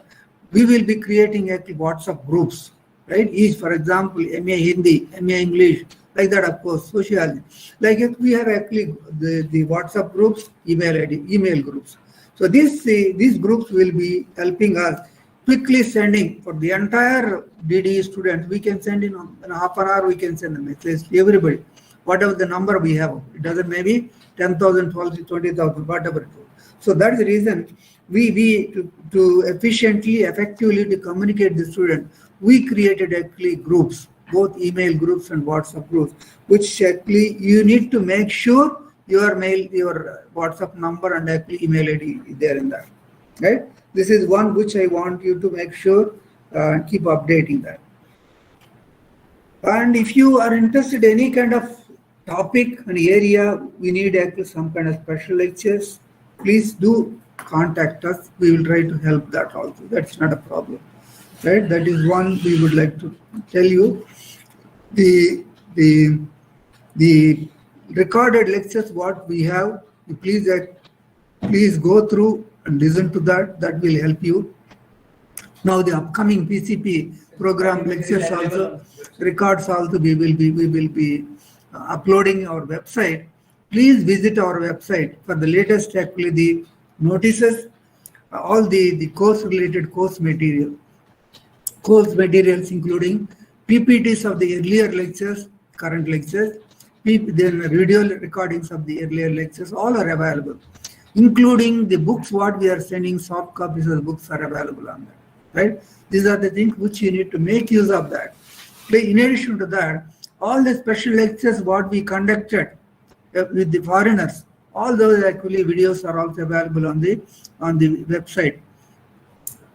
we will be creating actually WhatsApp groups, right? Each, for example, MA Hindi, MA English, like that, of course, sociology. Like we have actually the WhatsApp groups, email groups. So these groups will be helping us quickly sending for the entire DD students. We can send in half an hour, we can send a message to everybody, whatever the number we have. It doesn't maybe 10,000, 12,000, 20,000, whatever it is. So that's the reason to efficiently, effectively to communicate the student, we created actually groups, both email groups and WhatsApp groups, which actually you need to make sure your WhatsApp number and actually email ID is there in that. Right? This is one which I want you to make sure keep updating that. And if you are interested in any kind of topic and area, we need actually some kind of special lectures, please do contact us. We will try to help that also. That's not a problem, right? That is one we would like to tell you. The recorded lectures what we have, please go through and listen to that. That will help you. Now the upcoming PCP program lectures also, records also we will be uploading our website. Please visit our website for the latest actually the notices, all the course related course materials including PPTs of the earlier lectures, current lectures, then video recordings of the earlier lectures, all are available, including the books what we are sending, soft copies of the books are available on that. Right? These are the things which you need to make use of that. In addition to that, all the special lectures what we conducted with the foreigners, all those actually videos are also available on the website.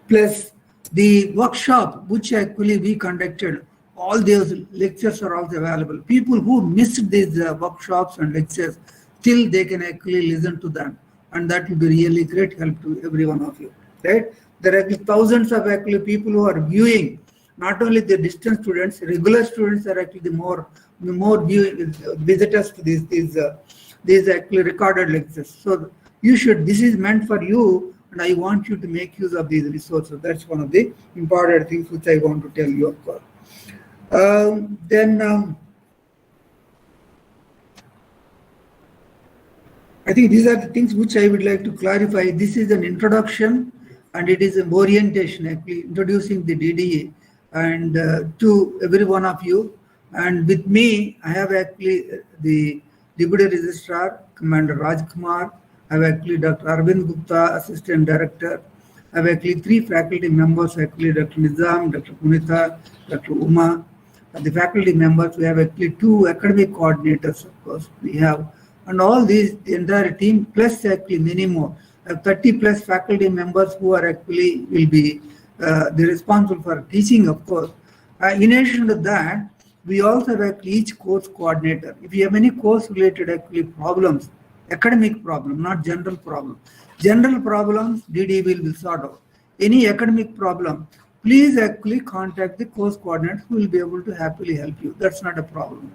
Plus the workshop which actually we conducted, all those lectures are also available. People who missed these workshops and lectures, still they can actually listen to them, and that will be really great help to every one of you. Right? There are thousands of actually people who are viewing, not only the distance students, regular students are actually the more viewing visitors to these actually recorded lectures. So this is meant for you, and I want you to make use of these resources. That's one of the important things which I want to tell you, of course. I think these are the things which I would like to clarify. This is an introduction, and it is an orientation, actually introducing the DDE and to every one of you. And with me, I have actually the Deputy Registrar, Commander Rajkumar. I have actually Dr. Arvind Gupta, Assistant Director. I have actually 3 faculty members, actually Dr. Nizam, Dr. Punita, Dr. Uma. The faculty members, we have actually 2 academic coordinators, of course, we have. And all these, the entire team, plus actually many more. 30 plus faculty members who are actually will be responsible for teaching, of course. In addition to that, we also have actually each course coordinator. If you have any course related actually problems, academic problem, not general problem. General problems, DD will sort out. Any academic problem, please actually contact the course coordinator who will be able to happily help you. That's not a problem.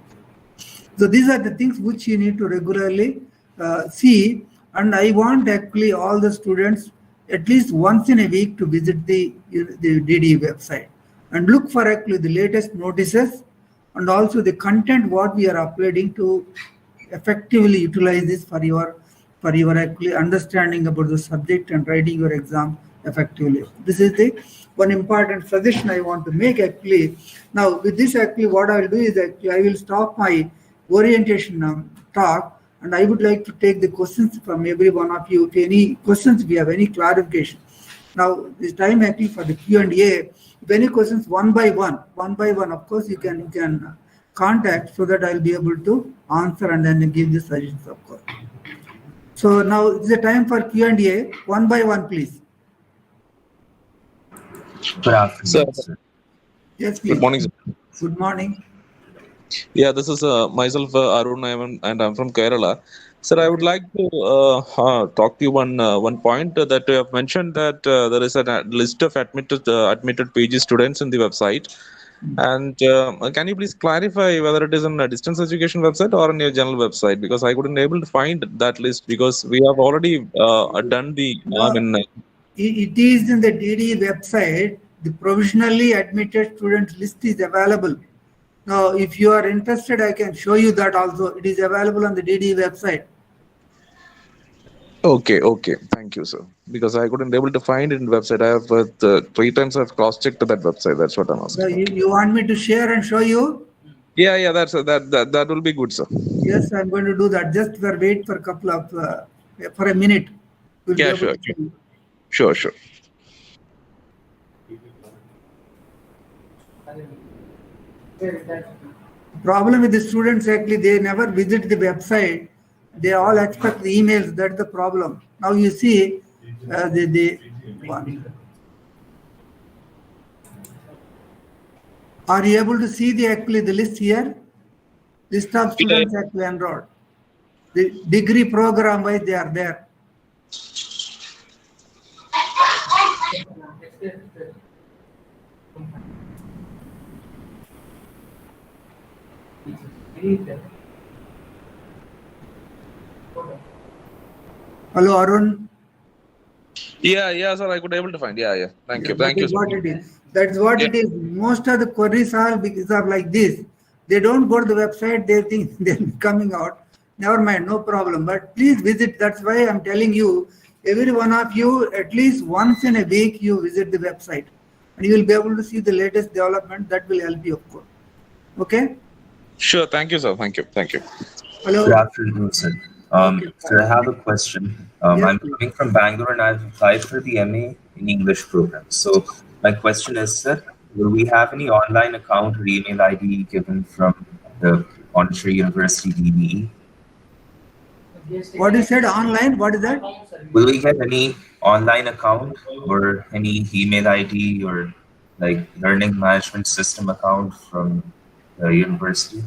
So these are the things which you need to regularly see. And I want actually all the students at least once in a week to visit the DD website and look for actually the latest notices and also the content what we are uploading to effectively utilize this for your actually understanding about the subject and writing your exam effectively. This is the one important suggestion I want to make actually. Now with this actually what I will do is actually I will stop my orientation talk, and I would like to take the questions from every one of you. To any questions, if you have any clarification. Now, this time actually for the Q&A, if any questions one by one, of course, you can contact so that I'll be able to answer and then give the suggestions, of course. So now it's the time for Q&A. One by one, please. Good afternoon, sir. Yes, please. Good morning, sir. Good morning. Yeah, this is myself, Arun, and I'm from Kerala. Sir, I would like to talk to you one point that you have mentioned that there is a list of admitted PG students in the website. And can you please clarify whether it is on a distance education website or on your general website? Because I couldn't able to find that list because we have already done the. It is in the DD website. The provisionally admitted student list is available. Now, if you are interested, I can show you that also. It is available on the DD website. Okay. Thank you, sir. Because I couldn't able to find it in the website. I have 3 times I've cross-checked that website. That's what I'm asking. So you want me to share and show you? Yeah. That will be good, sir. Yes, I'm going to do that. Just wait for a couple of for a minute. We'll yeah, sure. Sure. Problem with the students actually they never visit the website. They all expect the emails. That's the problem. Now you see the one. Are you able to see the list here? List of students actually enrolled. The degree program wise they are there. Hello, Arun. Yeah, sir. I could able to find. Yeah. Thank you. That Thank you, is sir. what it is. That's what Yeah. it is. Most of the queries are because of like this. They don't go to the website. They think they're coming out. Never mind, no problem. But please visit. That's why I'm telling you, every one of you, at least once in a week, you visit the website, and you will be able to see the latest development. That will help you, of course. Okay. Sure. Thank you, sir. Thank you. Hello. Good afternoon, sir. So I have a question. I'm coming from Bangalore and I've applied for the MA in English program. So my question is, sir, will we have any online account or email ID given from the Pondicherry University DBE? What you said online? What is that? Will we get any online account or any email ID or like learning management system account from the university?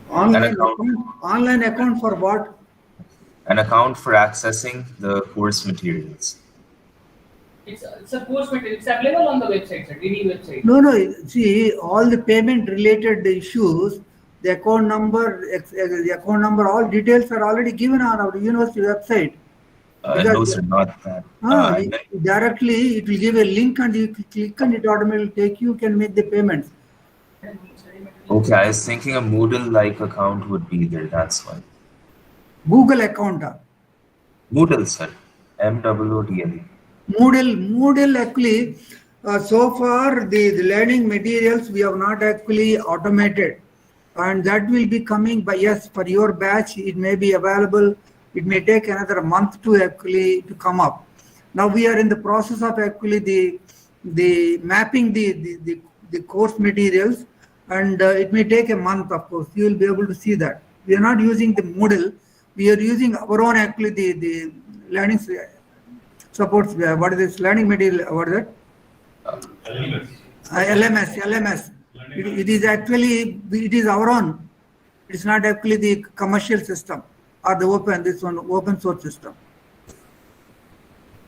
Online account for what? An account for accessing the course materials. It's a course material. It's available on the website, sir. DD website. No. See, all the payment related issues, the account number, all details are already given on our university website. No, sir, not that. Directly, it will give a link and you click and it automatically take you can make the payments. Okay, I was thinking a Moodle-like account would be there. That's why. Google account. Moodle, sir. MOODLE. Moodle actually, so far the learning materials we have not actually automated, and that will be coming by, yes, for your batch it may be available. It may take another month to actually to come up. Now we are in the process of actually the mapping the course materials, and it may take a month. Of course, you will be able to see that. We are not using the Moodle. We are using our own actually the learning supports. What is this learning material? What is that? LMS. It is actually, it is our own. It's not actually the commercial system or the open source system.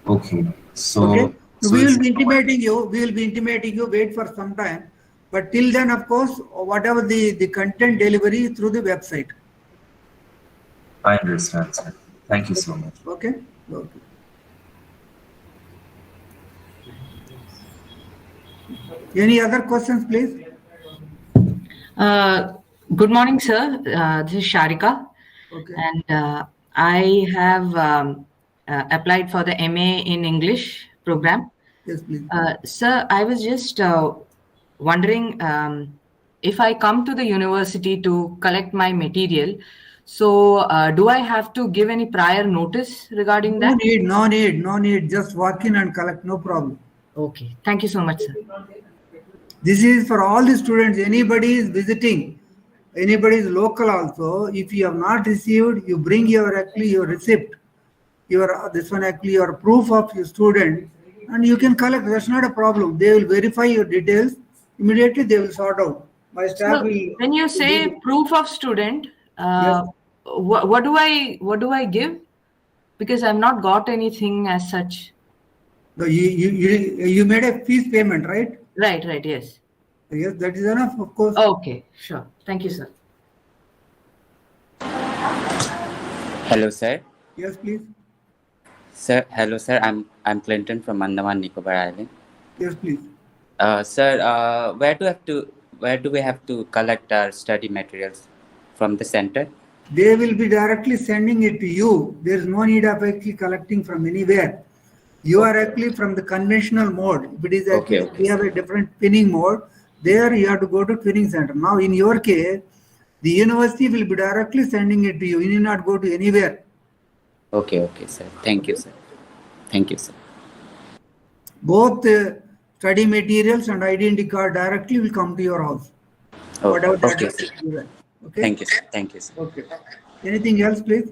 Okay. So, okay. We will be intimating you. Wait for some time. But till then, of course, whatever the content delivery through the website. I understand, sir. Thank you so much. Okay. Any other questions, please? Good morning, sir. This is Sharika. Okay. And I have applied for the MA in English program. Yes, please. Sir, I was just wondering if I come to the university to collect my material, so do I have to give any prior notice regarding that? No need. Just walk in and collect, no problem. Okay. Thank you so much, sir. This is for all the students. Anybody is visiting, anybody is local also. If you have not received, you bring your receipt, your proof of your student, and you can collect. That's not a problem. They will verify your details immediately. They will sort out. My staff will. When you say proof of student, yes. what do I give? Because I've not got anything as such. No, you made a fees payment, right? Right, yes. Yes, that is enough, of course. Okay, sure. Thank you, sir. Hello, sir. Yes, please. Sir, hello, sir. I'm Clinton from Andaman Nicobar Island. Yes, please. Sir, where do we have to collect our study materials from the center? They will be directly sending it to you. There is no need of actually collecting from anywhere. You are actually from the conventional mode. If it is actually, we have a different pinning mode. There you have to go to twinning center. Now in your case, the university will be directly sending it to you. You need not go to anywhere. Okay, sir. Thank you, sir. Both study materials and identity card directly will come to your house. Whatever that is given. Okay. Thank you, sir. Okay. Anything else, please?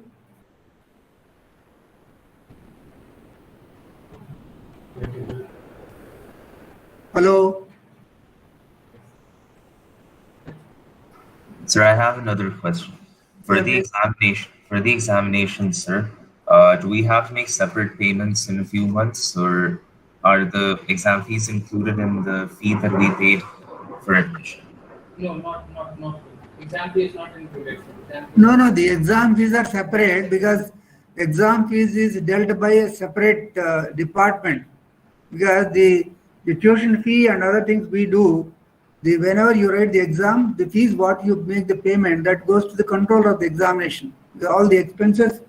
Hello. Sir, I have another question. For the examination, sir, do we have to make separate payments in a few months, or are the exam fees included in the fee that we paid for admission? No, not. Exam fee is not included. No, the exam fees are separate because exam fees is dealt by a separate department. Because the tuition fee and other things we do, whenever you write the exam, the fees what you make the payment, that goes to the controller of the examination. All the expenses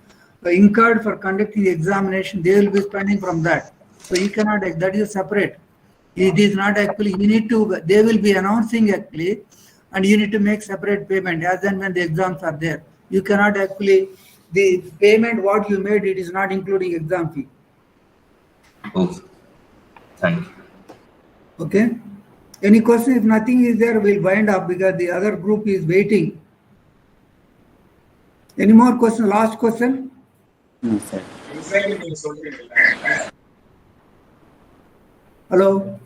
incurred for conducting the examination, they will be spending from that. So you cannot, that is separate. It is not actually, you need to, they will be announcing actually, and you need to make separate payment as and when the exams are there. You cannot actually, the payment what you made, it is not including exam fee. Okay. Thank you. Okay. Any question? If nothing is there, we'll wind up because the other group is waiting. Any more question? Last question? No, sir. Hello.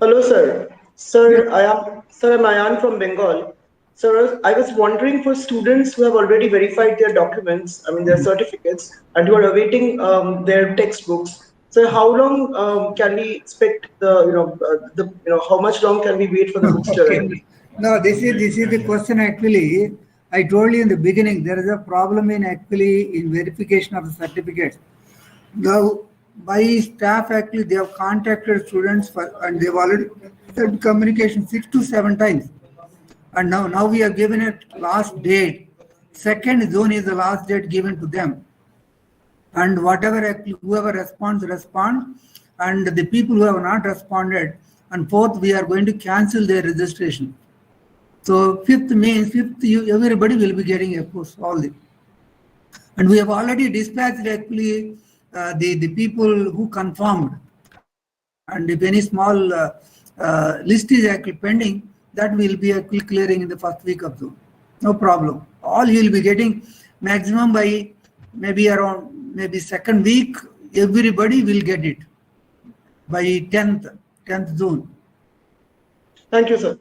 Hello, sir. Sir, I'm Ayan from Bengal. Sir, I was wondering for students who have already verified their documents, I mean their certificates, and who are awaiting their textbooks. So, how long can we expect how much long can we wait for the books to arrive? No, this is the question actually. I told you in the beginning, there is a problem in verification of the certificates. Now, my staff actually, they have contacted students and they've already sent communication 6 to 7 times. And now we have given it last date. Second zone is the last date given to them. And whoever responds, respond. And the people who have not responded. And fourth, we are going to cancel their registration. So fifth means everybody will be getting a post, all the. And we have already dispatched actually the people who confirmed. And if any small list is actually pending, that will be actually clearing in the first week of June. No problem. All you will be getting maximum by maybe second week, everybody will get it by 10th June. Thank you, sir.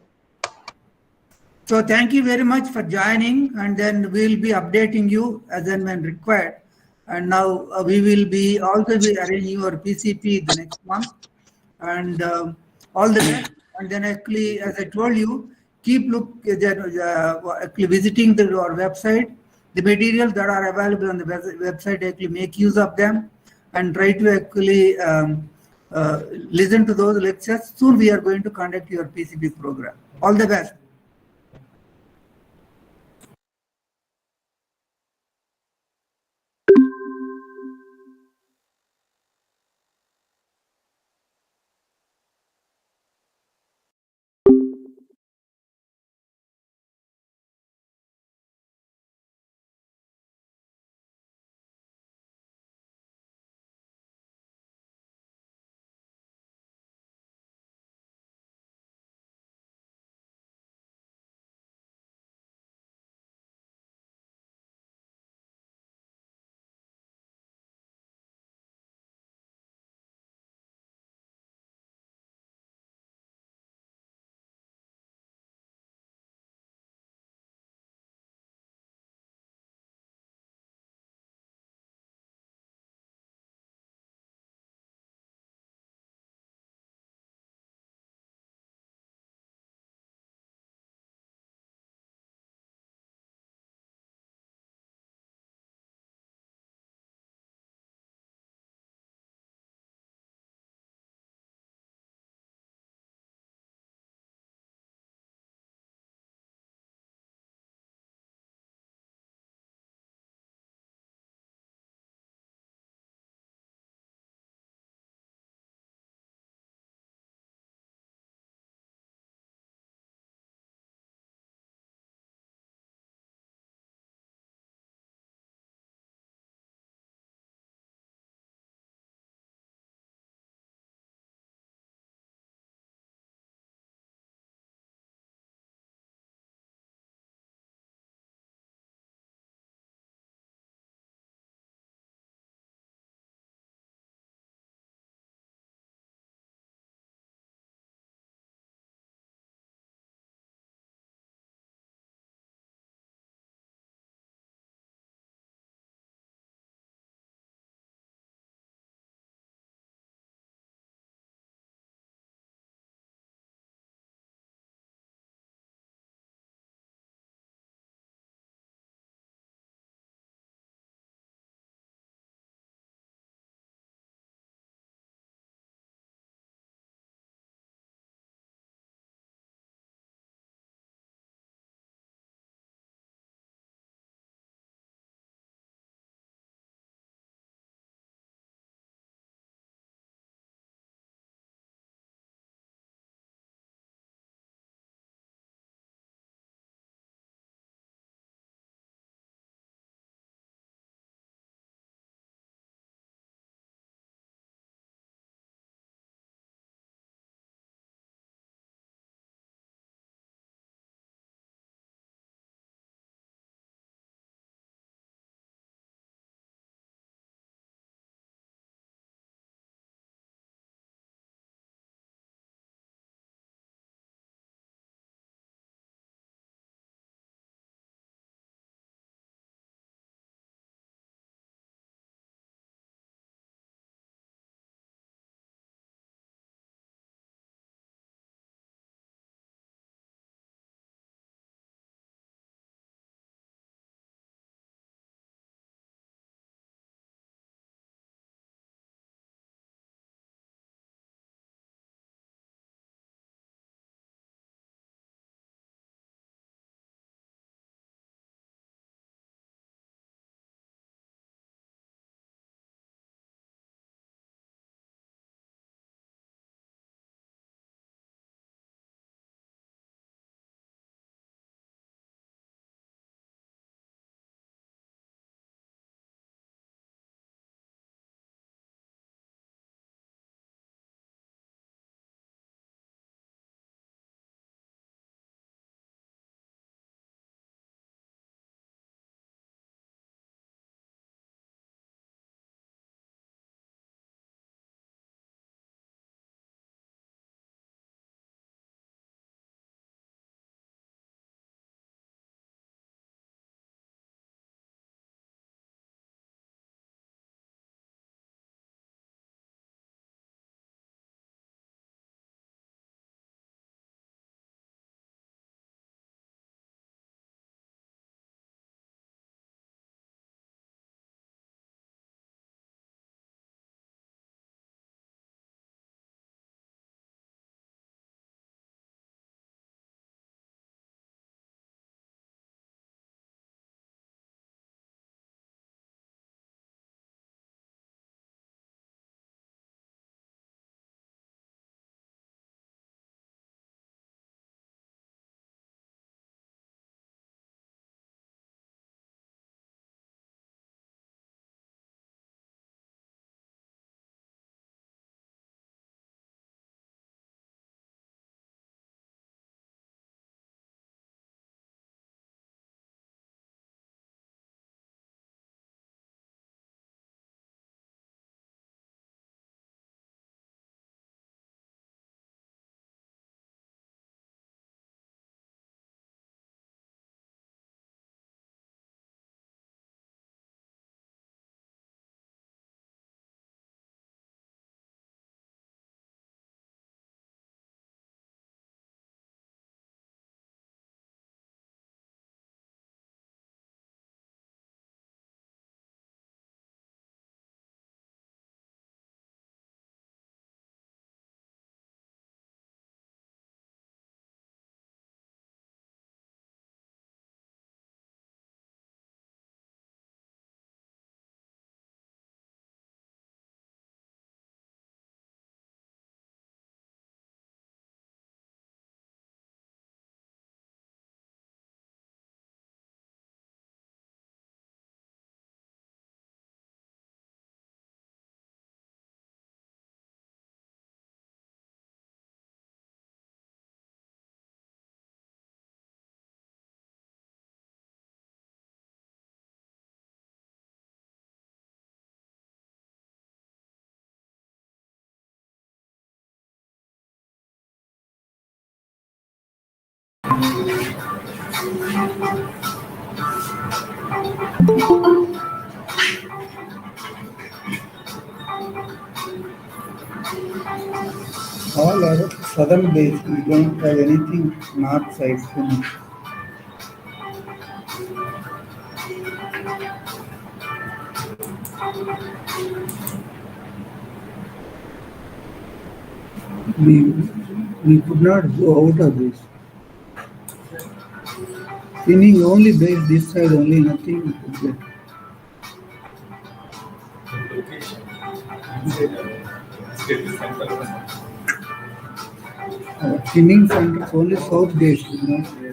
So thank you very much for joining, and then we'll be updating you as and when required. And now we will be also be arranging your PCP the next month, and all the best. And then actually, as I told you, keep actually visiting our website. The materials that are available on the website, actually make use of them, and try to actually listen to those lectures. Soon we are going to conduct your PCP program. All the best. All are southern based. We don't have anything north side. We could not go out of this. Meaning only based this side only, nothing we could get. Pinning center is only south based, you know.